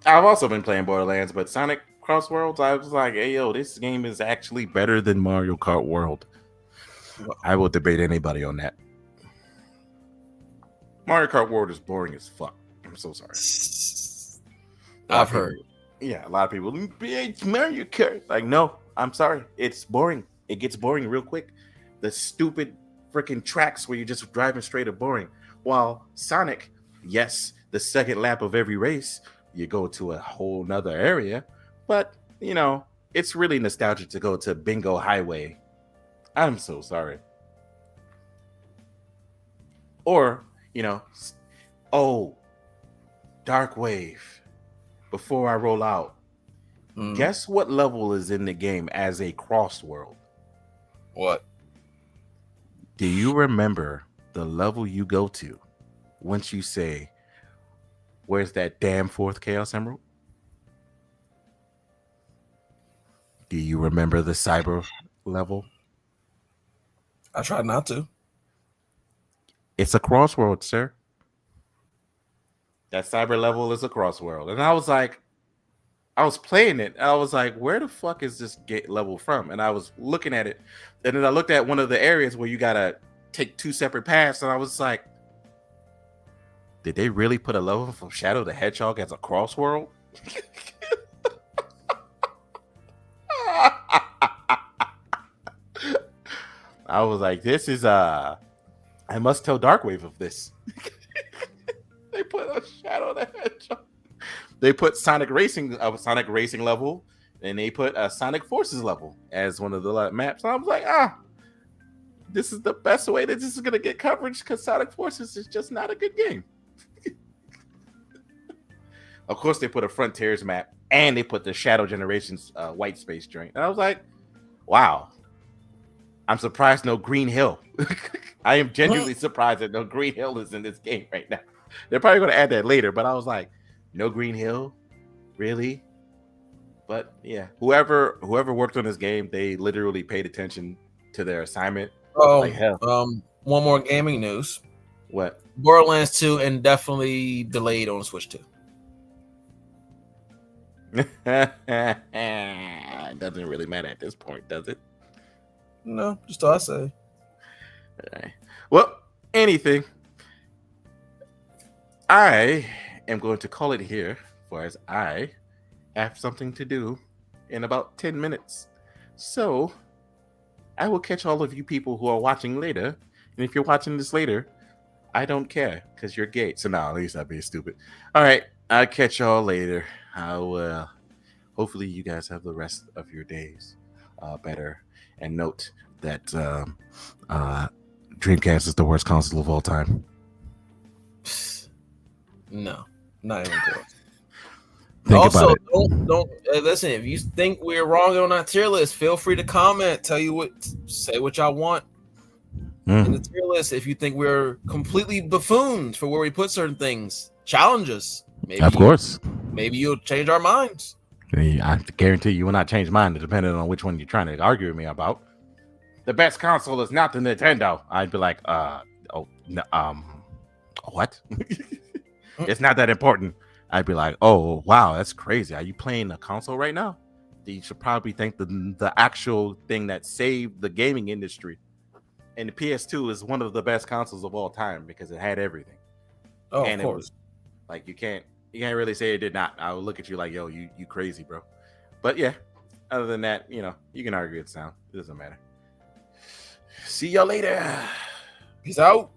I've also been playing Borderlands, but Sonic Crossworlds, I was like, hey yo, this game is actually better than Mario Kart World. I will debate anybody on that. Mario Kart World is boring as fuck. I'm so sorry. I've heard. Yeah, a lot of people. It's Mario Kart. Like, no, I'm sorry. It's boring. It gets boring real quick. The stupid freaking tracks where you're just driving straight are boring. While Sonic, yes, the second lap of every race, you go to a whole nother area. But, it's really nostalgic to go to Bingo Highway. I'm so sorry. Or, Dark Wave. Before I roll out, guess what level is in the game as a cross world? What? Do you remember the level you go to once you say, where's that damn fourth Chaos Emerald? Do you remember the cyber level? I tried not to. It's a crossworld, sir. That cyber level is a crossworld. And I was like, I was playing it. I was like, where the fuck is this level from? And I was looking at it. And then I looked at one of the areas where you got to take 2 separate paths. And I was like, did they really put a level from Shadow the Hedgehog as a crossworld? I was like, this is I must tell Darkwave of this. They put a Shadow the Hedgehog. They put Sonic Racing level, and they put a Sonic Forces level as one of the maps. And I was like, this is the best way that this is gonna get coverage because Sonic Forces is just not a good game. Of course, they put a Frontiers map and they put the Shadow Generations white space joint. And I was like, wow. I'm surprised no Green Hill. I am genuinely surprised that no Green Hill is in this game right now. They're probably going to add that later, but I was like, no Green Hill? Really? But yeah, whoever worked on this game, they literally paid attention to their assignment. Oh, like hell. One more gaming news. What? Borderlands 2 indefinitely delayed on Switch 2. It doesn't really matter at this point, does it? No, just all I say. Right. Well, anything. I am going to call it here, for as I have something to do in about 10 minutes. So I will catch all of you people who are watching later. And if you're watching this later, I don't care because you're gay. So now at least I'm being stupid. All right. I'll catch y'all later. I will. Hopefully you guys have the rest of your days better. And note that Dreamcast is the worst console of all time. No, not even close. Think about it. Don't listen. If you think we're wrong on our tier list, feel free to comment. Say what y'all want in the tier list. If you think we're completely buffoons for where we put certain things, challenge us. Maybe, of course. Maybe you'll change our minds. I guarantee you will not change mine, depending on which one you're trying to argue with me about. The best console is not the Nintendo. I'd be like, what? It's not that important. I'd be like, oh, wow, that's crazy. Are you playing a console right now? You should probably thank the actual thing that saved the gaming industry. And the PS2 is one of the best consoles of all time because it had everything. Oh, And of course. it was like you can't really say it did not. I would look at you like, yo, you crazy, bro. But yeah, other than that, you know, you can argue it's sound. It doesn't matter. See y'all later. Peace out.